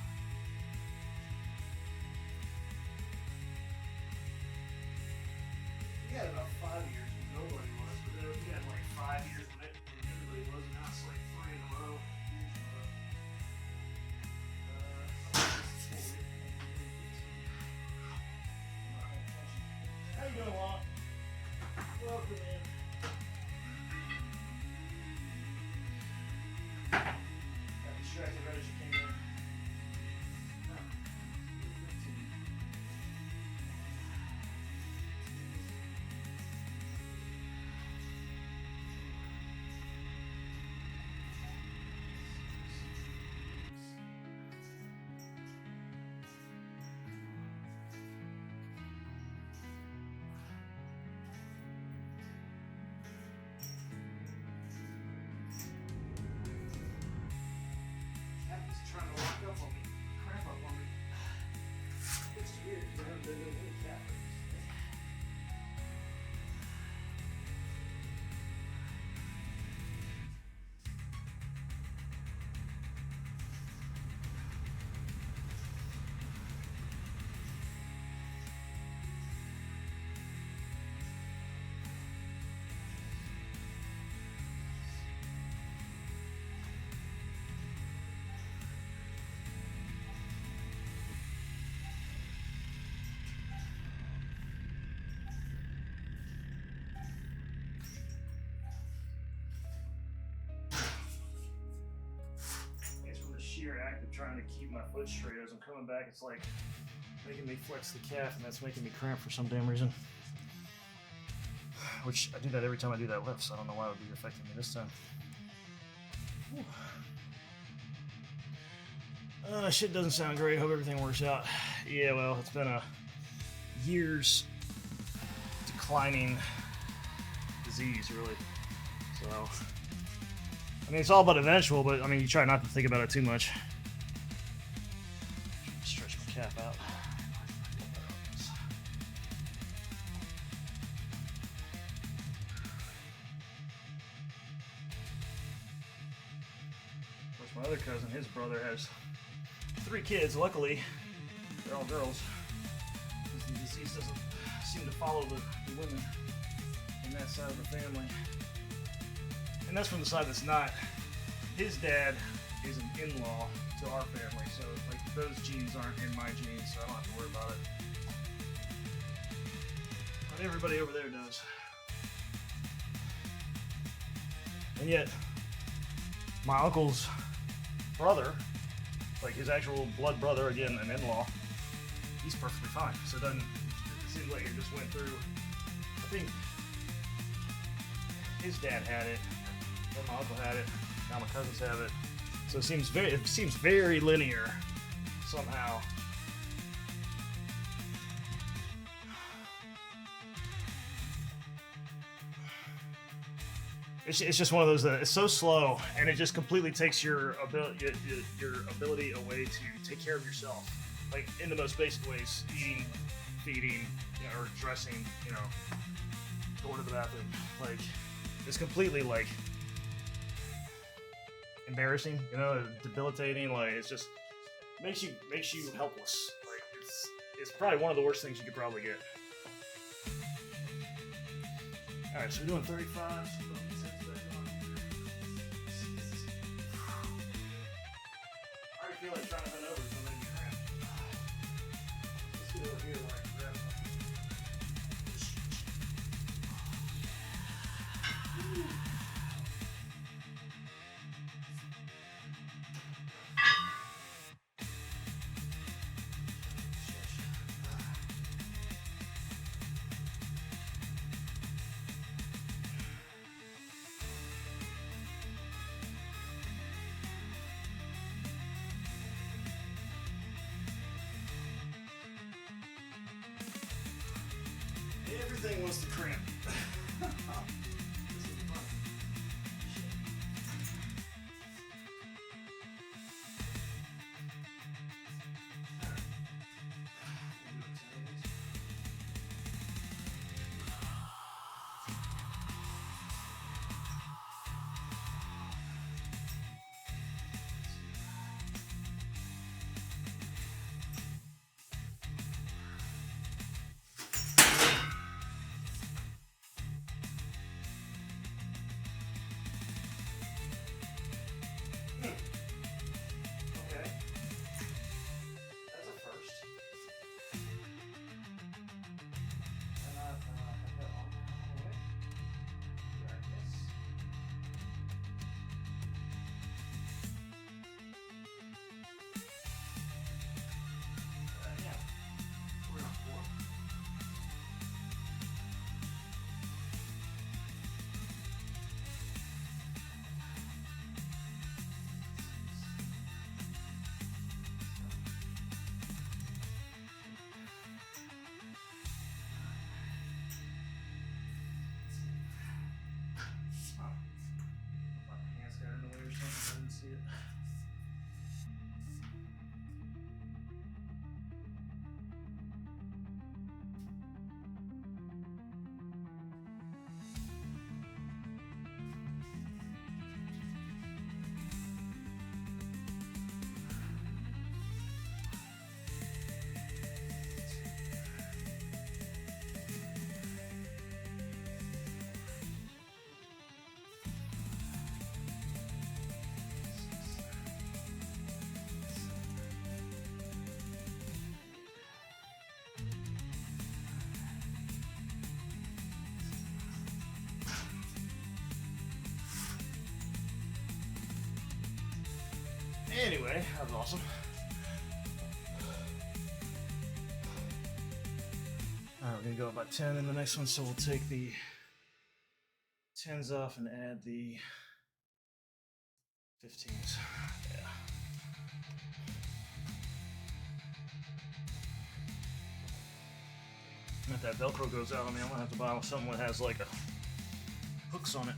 We had about 5 years when nobody was, but then we had like 5 years when everybody was, and now it's like 3 in a row. How you doing, Walt? Welcome in. Got distracted right as you came in. Trying to walk up on me, crap up on me. It's weird, because I haven't been doing any cat things. Sheer act of trying to keep my foot straight as I'm coming back, it's like making me flex the calf, and that's making me cramp for some damn reason. Which I do that every time I do that lift, so I don't know why it would be affecting me this time. Shit doesn't sound great. Hope everything works out. Yeah, well, it's been a years declining disease, really. So I mean, it's all but eventual, but I mean, you try not to think about it too much. Stretch my calf out. Of course, my other cousin, his brother, has 3 kids. Luckily, they're all girls. The disease doesn't seem to follow the women in that side of the family. And that's from the side that's not. His dad is an in-law to our family, so like those genes aren't in my genes, so I don't have to worry about it. But everybody over there does. And yet, my uncle's brother, like his actual blood brother, again an in-law, he's perfectly fine. So it seems like it just went through. I think his dad had it. My uncle had it. Now my cousins have it. So it seems very linear somehow. It's just one of those that it's so slow, and it just completely takes your ability away to take care of yourself, like in the most basic ways: eating, feeding, or dressing. Going to the bathroom. Like it's completely like embarrassing, debilitating. Like it's just makes you helpless. Like it's probably one of the worst things you could probably get. Alright, so we're doing 35. I already feel like trying to bend over, so maybe cramp. Let's get over here where I can grab it. Everything wants to cramp. This is fun. Okay. That's a first. And I have that on the way. There, yes. Yeah. We're on 4. Huh. My pants got in the way or something. I didn't see it. Anyway, that was awesome. Alright, we're gonna go up by 10 in the next one, so we'll take the 10s off and add the 15s. Yeah. And if that Velcro goes out on me, I'm gonna have to buy something that has like a hooks on it.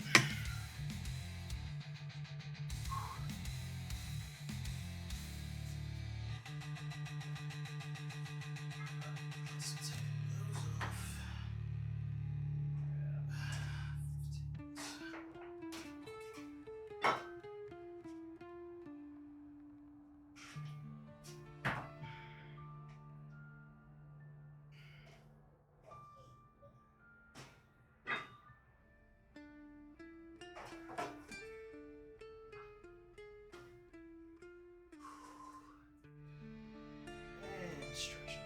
Stretch.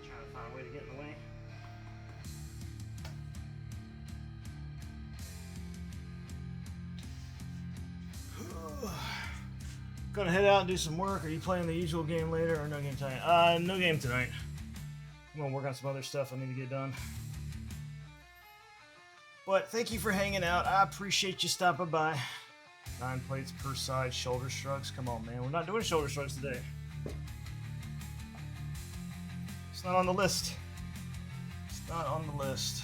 Trying to find a way to get in the way. Gonna head out and do some work. Are you playing the usual game later or no game tonight? No game tonight. I'm gonna work on some other stuff I need to get done. But thank you for hanging out. I appreciate you stopping by. 9 plates per side, shoulder shrugs. Come on, man. We're not doing shoulder shrugs today. It's not on the list. It's not on the list.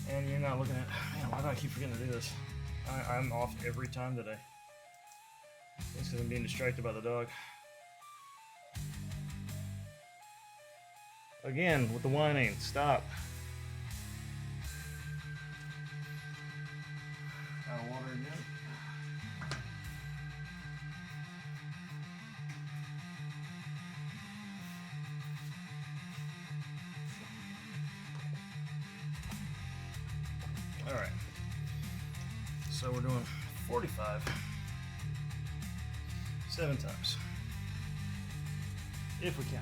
And you're not looking at... Man, why do I keep forgetting to do this? I'm off every time today. It's because I'm being distracted by the dog. Again, with the whining. Stop. Out of water again. Alright. So we're doing 45. 7 times. If we can.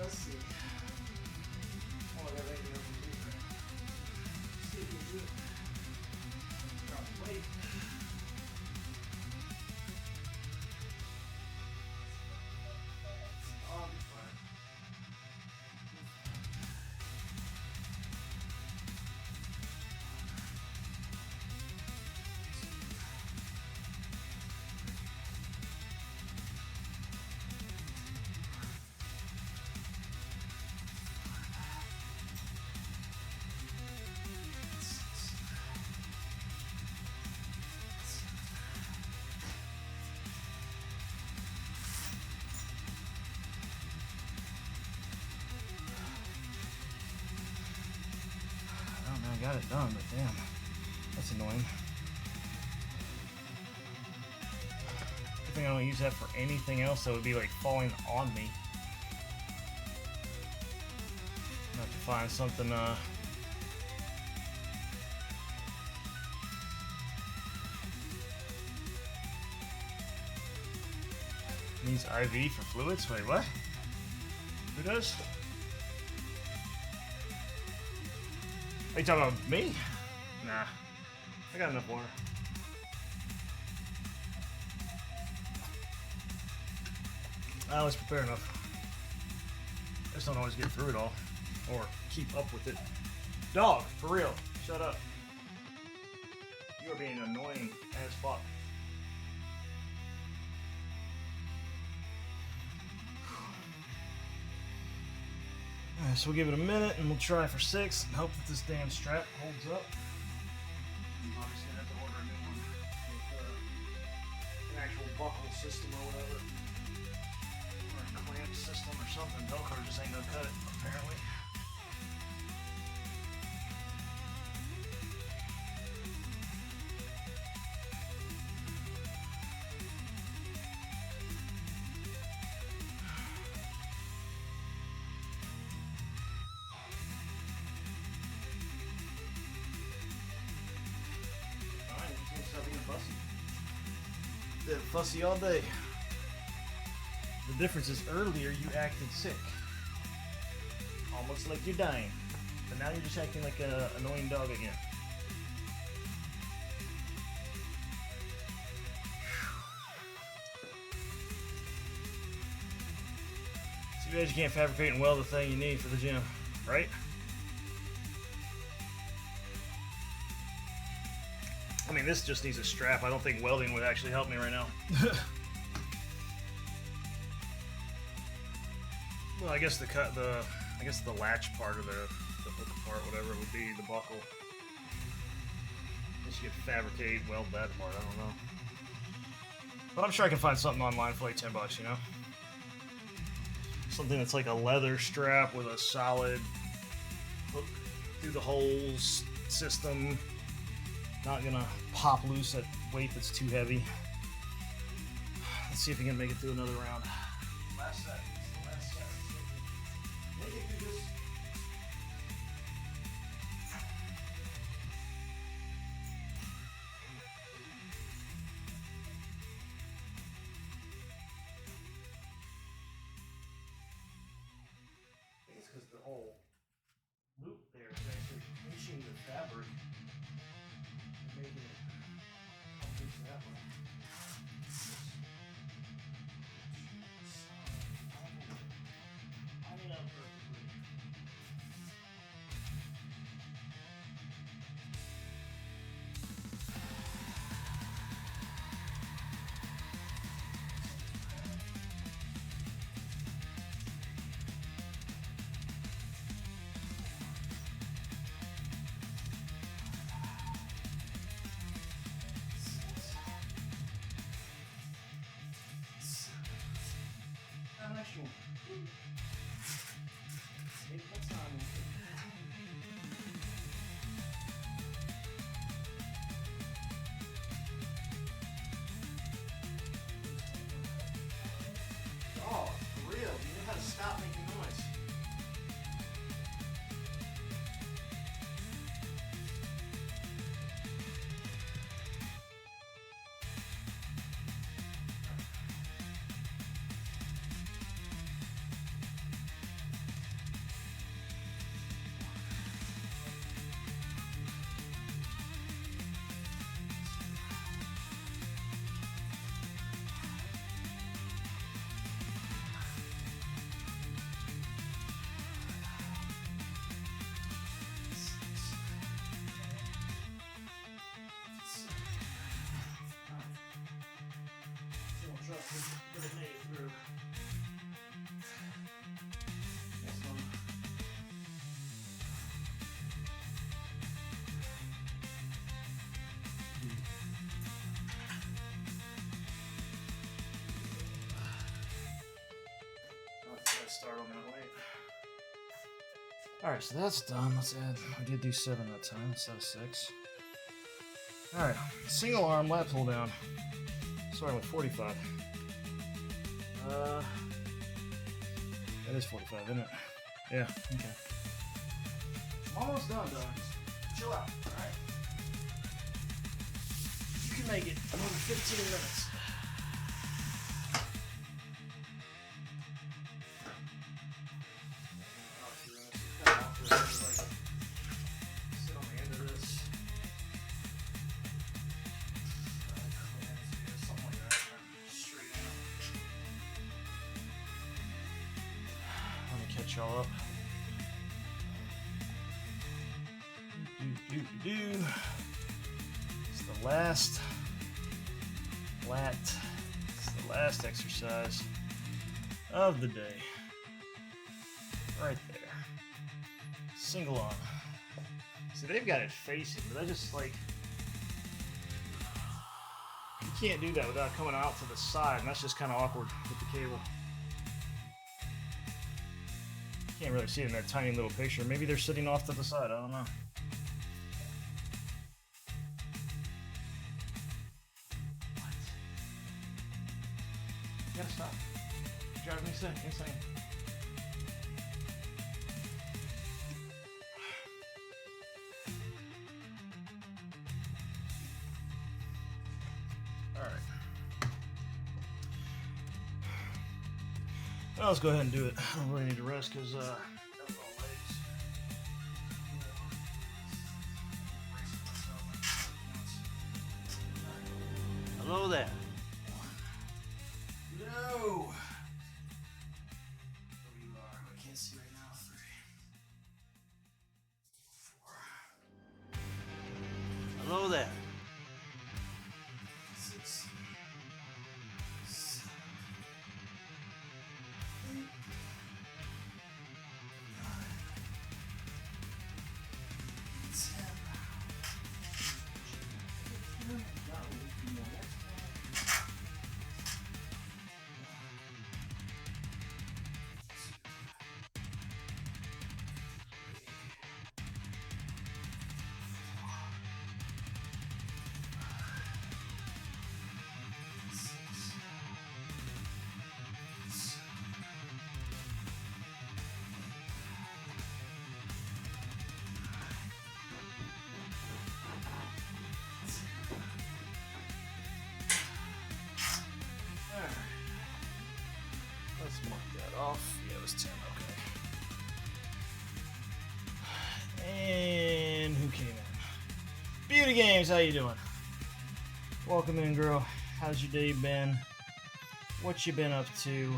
Let's see. Oh, I got anything else to do there. See if we do it. Drop the weight. I'll be fine. Oh man, I got it done, but damn, that's annoying. Good thing I don't use that for anything else that would be like falling on me. I have to find something needs IV for fluids? Wait, what? Who does? Are you talking about me? Nah. I got enough water. I always prepare enough. I just don't always get through it all. Or keep up with it. Dog, for real. Shut up. You are being annoying as fuck. Alright, so we'll give it a minute and we'll try for 6 and hope that this damn strap holds up. I'm obviously gonna have to order a new one with an actual buckle system or whatever. Or a clamp system or something. Velcro just ain't gonna cut it, apparently. Been fussy all day. The difference is earlier you acted sick. Almost like you're dying. But now you're just acting like an annoying dog again. Too bad you can't fabricate and weld the thing you need for the gym, right? I mean, this just needs a strap. I don't think welding would actually help me right now. Well, I guess the latch part or the hook part, whatever it would be, the buckle. I guess you could fabricate, weld that part. I don't know. But I'm sure I can find something online for like $10, you know. Something that's like a leather strap with a solid hook through the holes system. Not gonna pop loose at weight that's too heavy. Let's see if we can make it through another round. Last set. It's the last set. Make it through this. I think it's because the whole loop there is actually pinching the fabric and making it come loose that way. Line it up perfectly. Next one. Take my time. Oh, for real. You know how to stop making noise. Trust me, but it made it through. Next one. Let's start on that weight. Alright, so that's done. Let's add, we did do 7 that time instead of 6. Alright, single arm lat pull down. Starting with 45. That is 45, isn't it? Yeah, okay. I'm almost done, dogs. Chill out, alright? You can make it another 15 minutes. Sit on the end of this. Something like that. Straight out. Let me catch y'all up. It's the last lat. It's the last exercise of the day. Right there. Single arm. See, they've got it facing, but I just like, you can't do that without coming out to the side, and that's just kind of awkward with the cable. Can't really see it in that tiny little picture. Maybe they're sitting off to the side. I don't know. What? You gotta stop. You're driving me insane. All right. Well, let's go ahead and do it. I don't really need to rest because that was all legs. Hello there. No. Where you are? I can't see right now. 3, 4, Hello there. 6, 7, 8, 9, 10. Beauty Games, how you doing? Welcome in, girl. How's your day been? What you been up to?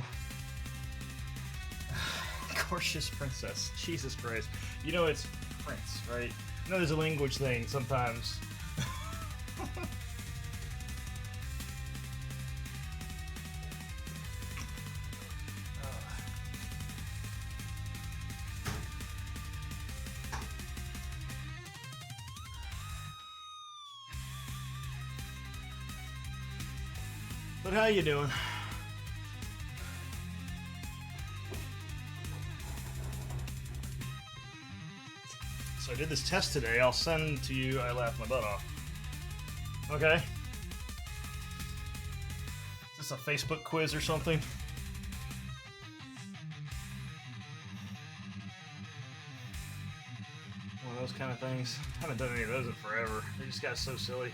Gorgeous princess. Jesus Christ. You know it's Prince, right? I know there's a language thing sometimes. But how you doing? So I did this test today. I'll send to you. I laughed my butt off. Okay. Is this a Facebook quiz or something? One of those kind of things. I haven't done any of those in forever. They just got so silly.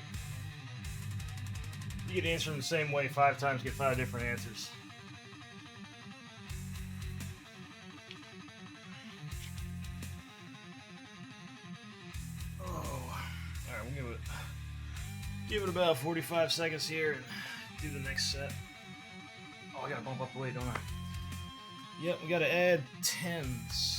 You could answer them the same way 5 times, get 5 different answers. Oh, alright, we'll give it about 45 seconds here and do the next set. Oh, I gotta bump up the weight, don't I? Yep, we gotta add 10s.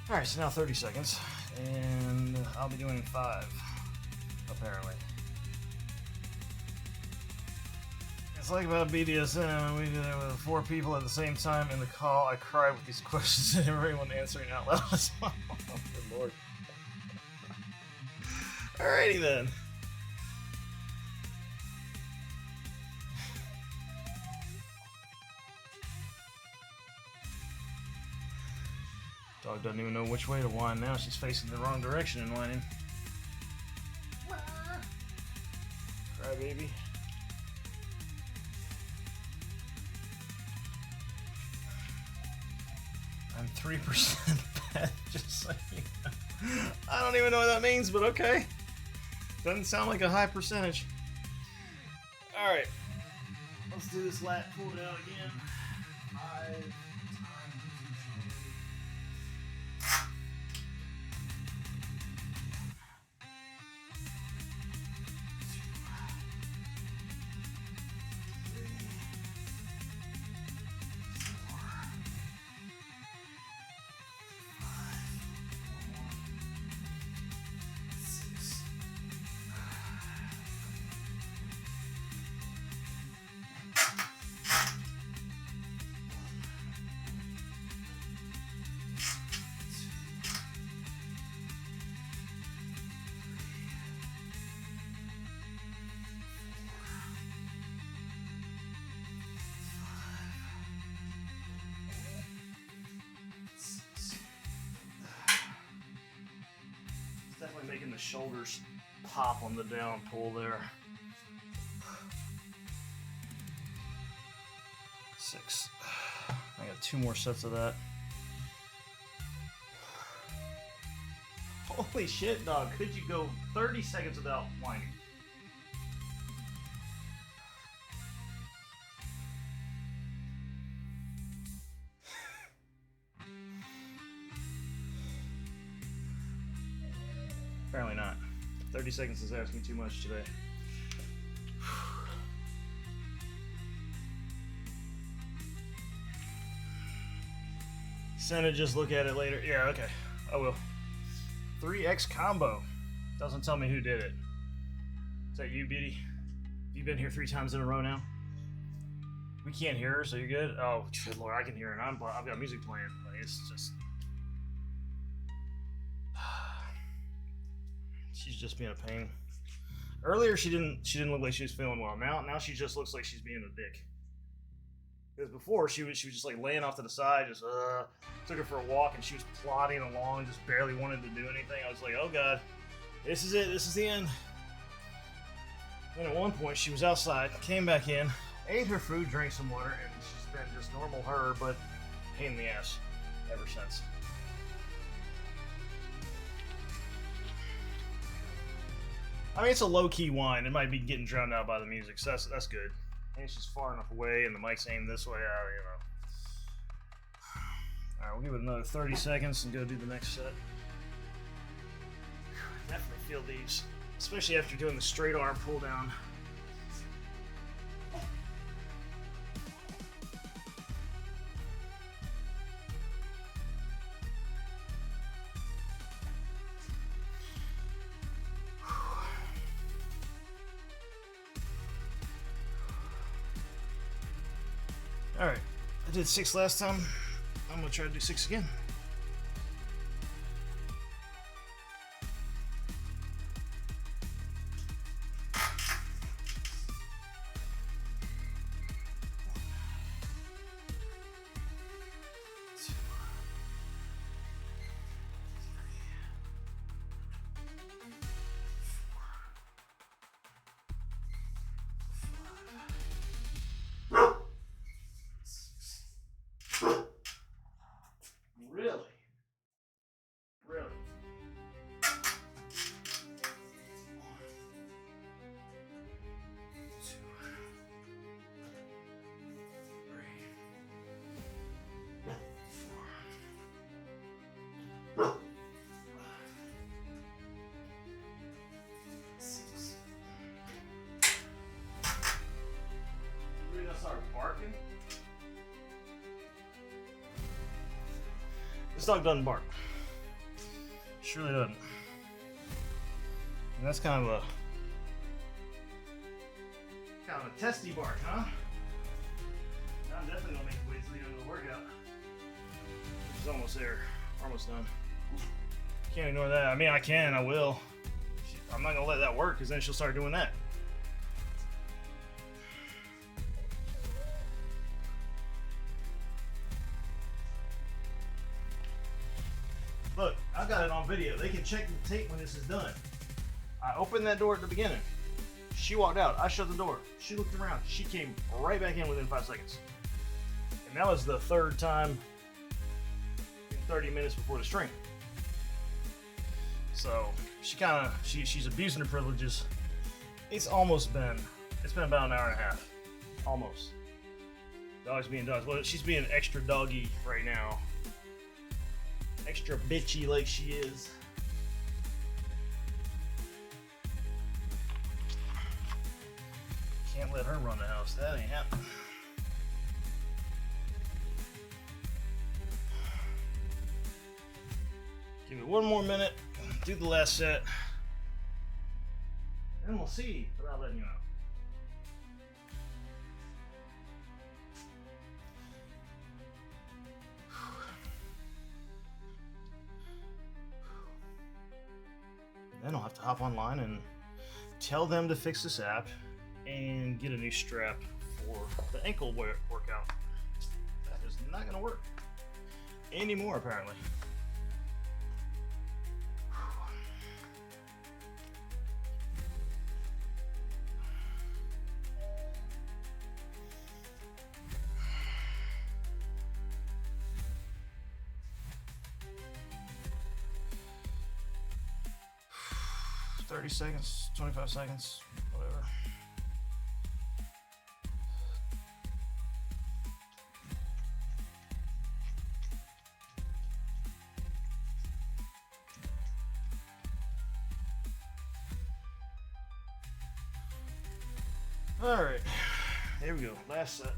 Alright, so now 30 seconds, and I'll be doing 5, apparently. It's like about BDSM, we did it with 4 people at the same time in the call. I cried with these questions and everyone answering out loud. Oh, good lord. Alrighty then. Dog doesn't even know which way to whine now. She's facing the wrong direction and whining. Cry baby. I'm 3% bad, just so you know. I don't even know what that means, but okay. Doesn't sound like a high percentage. Alright. Let's do this lat pull down again. 5 times. Definitely making the shoulders pop on the down pull there. 6. I got 2 more sets of that. Holy shit, dog. Could you go 30 seconds without whining? Apparently not. 30 seconds is asking too much today. Senna, just look at it later. Yeah, okay. I will. 3x combo. Doesn't tell me who did it. Is that you, Beauty? Have you been here 3 times in a row now? We can't hear her, so you're good? Oh, good lord, I can hear her, and I've got music playing. Like, it's just... She's just being a pain. Earlier she didn't look like she was feeling well. Now she just looks like she's being a dick. Because before she was just like laying off to the side, just took her for a walk and she was plodding along, just barely wanted to do anything. I was like, oh god, this is it, this is the end. Then at one point she was outside, came back in, ate her food, drank some water, and she's been just normal her, but pain in the ass ever since. I mean, it's a low-key whine. It might be getting drowned out by the music, so that's good. And it's just far enough away, and the mic's aimed this way out, you know. All right, we'll give it another 30 seconds and go do the next set. Definitely feel these, especially after doing the straight arm pull down. All right, I did 6 last time. I'm gonna try to do 6 again. Really? Really? 6. We're gonna start barking. This dog doesn't bark. Surely doesn't. And that's kind of a testy bark, huh? I'm definitely gonna make it wait till the end of the workout. Which is almost there. Almost done. Can't ignore that. I mean, I can, I will. I'm not gonna let that work because then she'll start doing that. Look, I've got it on video. They can check the tape when this is done. I opened that door at the beginning. She walked out. I shut the door. She looked around. She came right back in within 5 seconds. And that was the 3rd time in 30 minutes before the stream. So she's abusing her privileges. It's been about an hour and a half. Almost. Dogs being dogs. Well, she's being extra doggy right now. Extra bitchy like she is. Can't let her run the house. That ain't happening. Give it 1 more minute. Do the last set. And we'll see without letting you know. Then I'll have to hop online and tell them to fix this app and get a new strap for the ankle workout. That is not going to work anymore, apparently. $30 seconds, 25 seconds, whatever. All right, here we go, last set.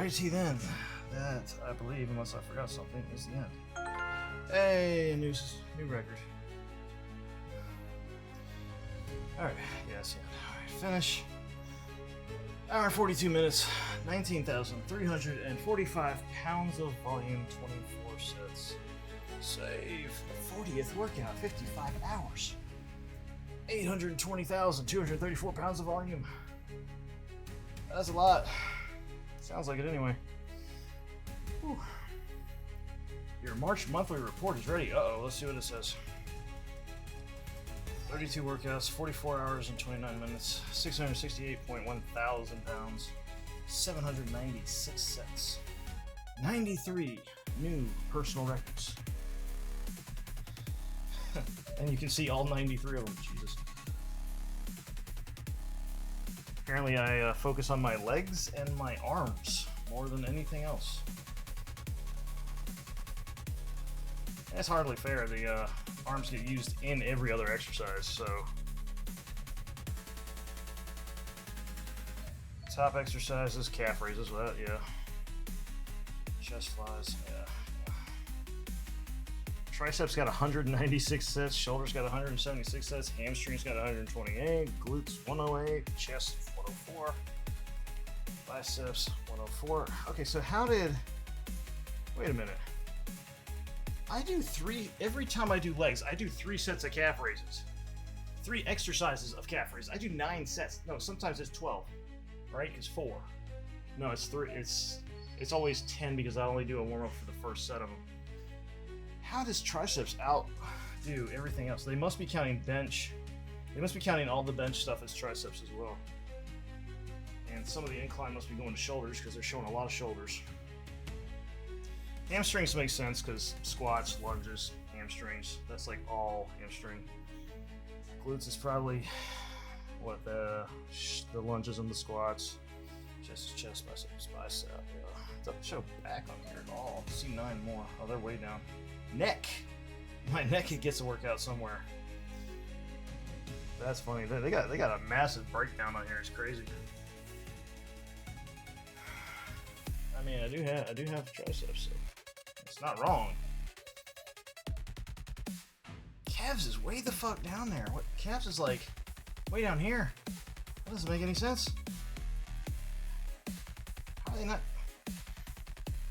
Alrighty then. That, I believe, unless I forgot something, is the end. Hey, new record. Alright, yes, yeah. Alright, finish. Hour and 42 minutes, 19,345 pounds of volume, 24 sets. Save. 40th workout, 55 hours. 820,234 pounds of volume. That's a lot. Sounds like it anyway. Whew. Your March monthly report is ready. Uh-oh, let's see what it says. 32 workouts, 44 hours and 29 minutes, 668.1 thousand pounds, 796 sets, 93 new personal records. And you can see all 93 of them, Jesus. Apparently I focus on my legs and my arms more than anything else. That's hardly fair. The arms get used in every other exercise, so. Top exercises, calf raises, well, yeah. Chest flies, yeah. Triceps got 196 sets, shoulders got 176 sets, hamstrings got 128, glutes 108, chest 104, biceps 104. Okay, so how did, wait a minute. I do every time I do legs, I do 3 sets of calf raises. 3 exercises of calf raises. I do 9 sets. No, sometimes it's 12, right? It's 4. No, it's 3. It's always 10 because I only do a warm-up for the first set of them. How does triceps outdo everything else? They must be counting bench. They must be counting all the bench stuff as triceps as well. And some of the incline must be going to shoulders because they're showing a lot of shoulders. Hamstrings make sense because squats, lunges, hamstrings. That's like all hamstring. Glutes is probably what the lunges and the squats. Chest, biceps, bicep. Yeah. It doesn't show back on here at all. I see 9 more. Oh, they're way down. Neck. My neck it gets a workout somewhere. That's funny. They got a massive breakdown on here. It's crazy. I mean, I do have triceps, so it's not wrong. Calves is way the fuck down there. What calves is like way down here? That doesn't make any sense. How are they not?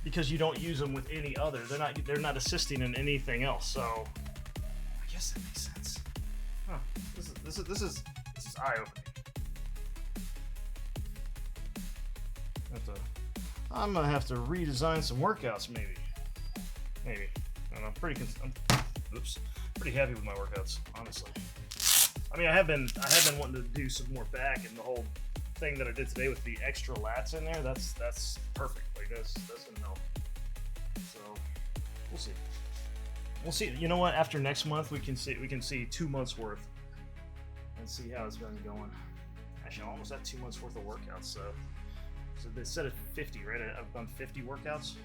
Because you don't use them with any other. They're not assisting in anything else. So I guess that makes sense. Huh. This is eye-opening. I'm gonna have to redesign some workouts, maybe. I don't know. I'm pretty happy with my workouts, honestly. I mean, I have been wanting to do some more back, and the whole thing that I did today with the extra lats in there, that's perfect. Like that's gonna help. So we'll see. We'll see. You know what? After next month, we can see 2 months worth and see how it's been going. Actually, I almost had 2 months worth of workouts. So they said it's 50, right? I've done 50 workouts.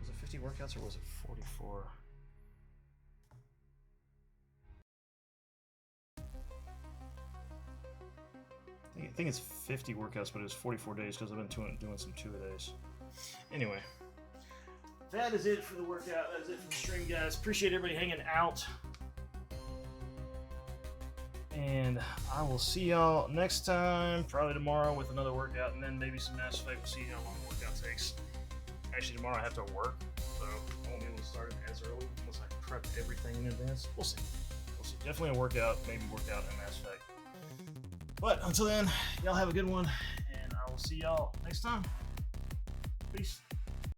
Was it 50 workouts or was it 44? I think it's 50 workouts, but it was 44 days because I've been doing some 2-a-days. Anyway, that is it for the workout. That is it for the stream, guys. Appreciate everybody hanging out. And I will see y'all next time, probably tomorrow with another workout, and then maybe some mass effect. We'll see how long the workout takes. Actually, tomorrow I have to work, so I won't be able to start it as early unless I prep everything in advance. We'll see. We'll see. Definitely a workout, maybe workout and mass effect. But until then, y'all have a good one, and I will see y'all next time. Peace.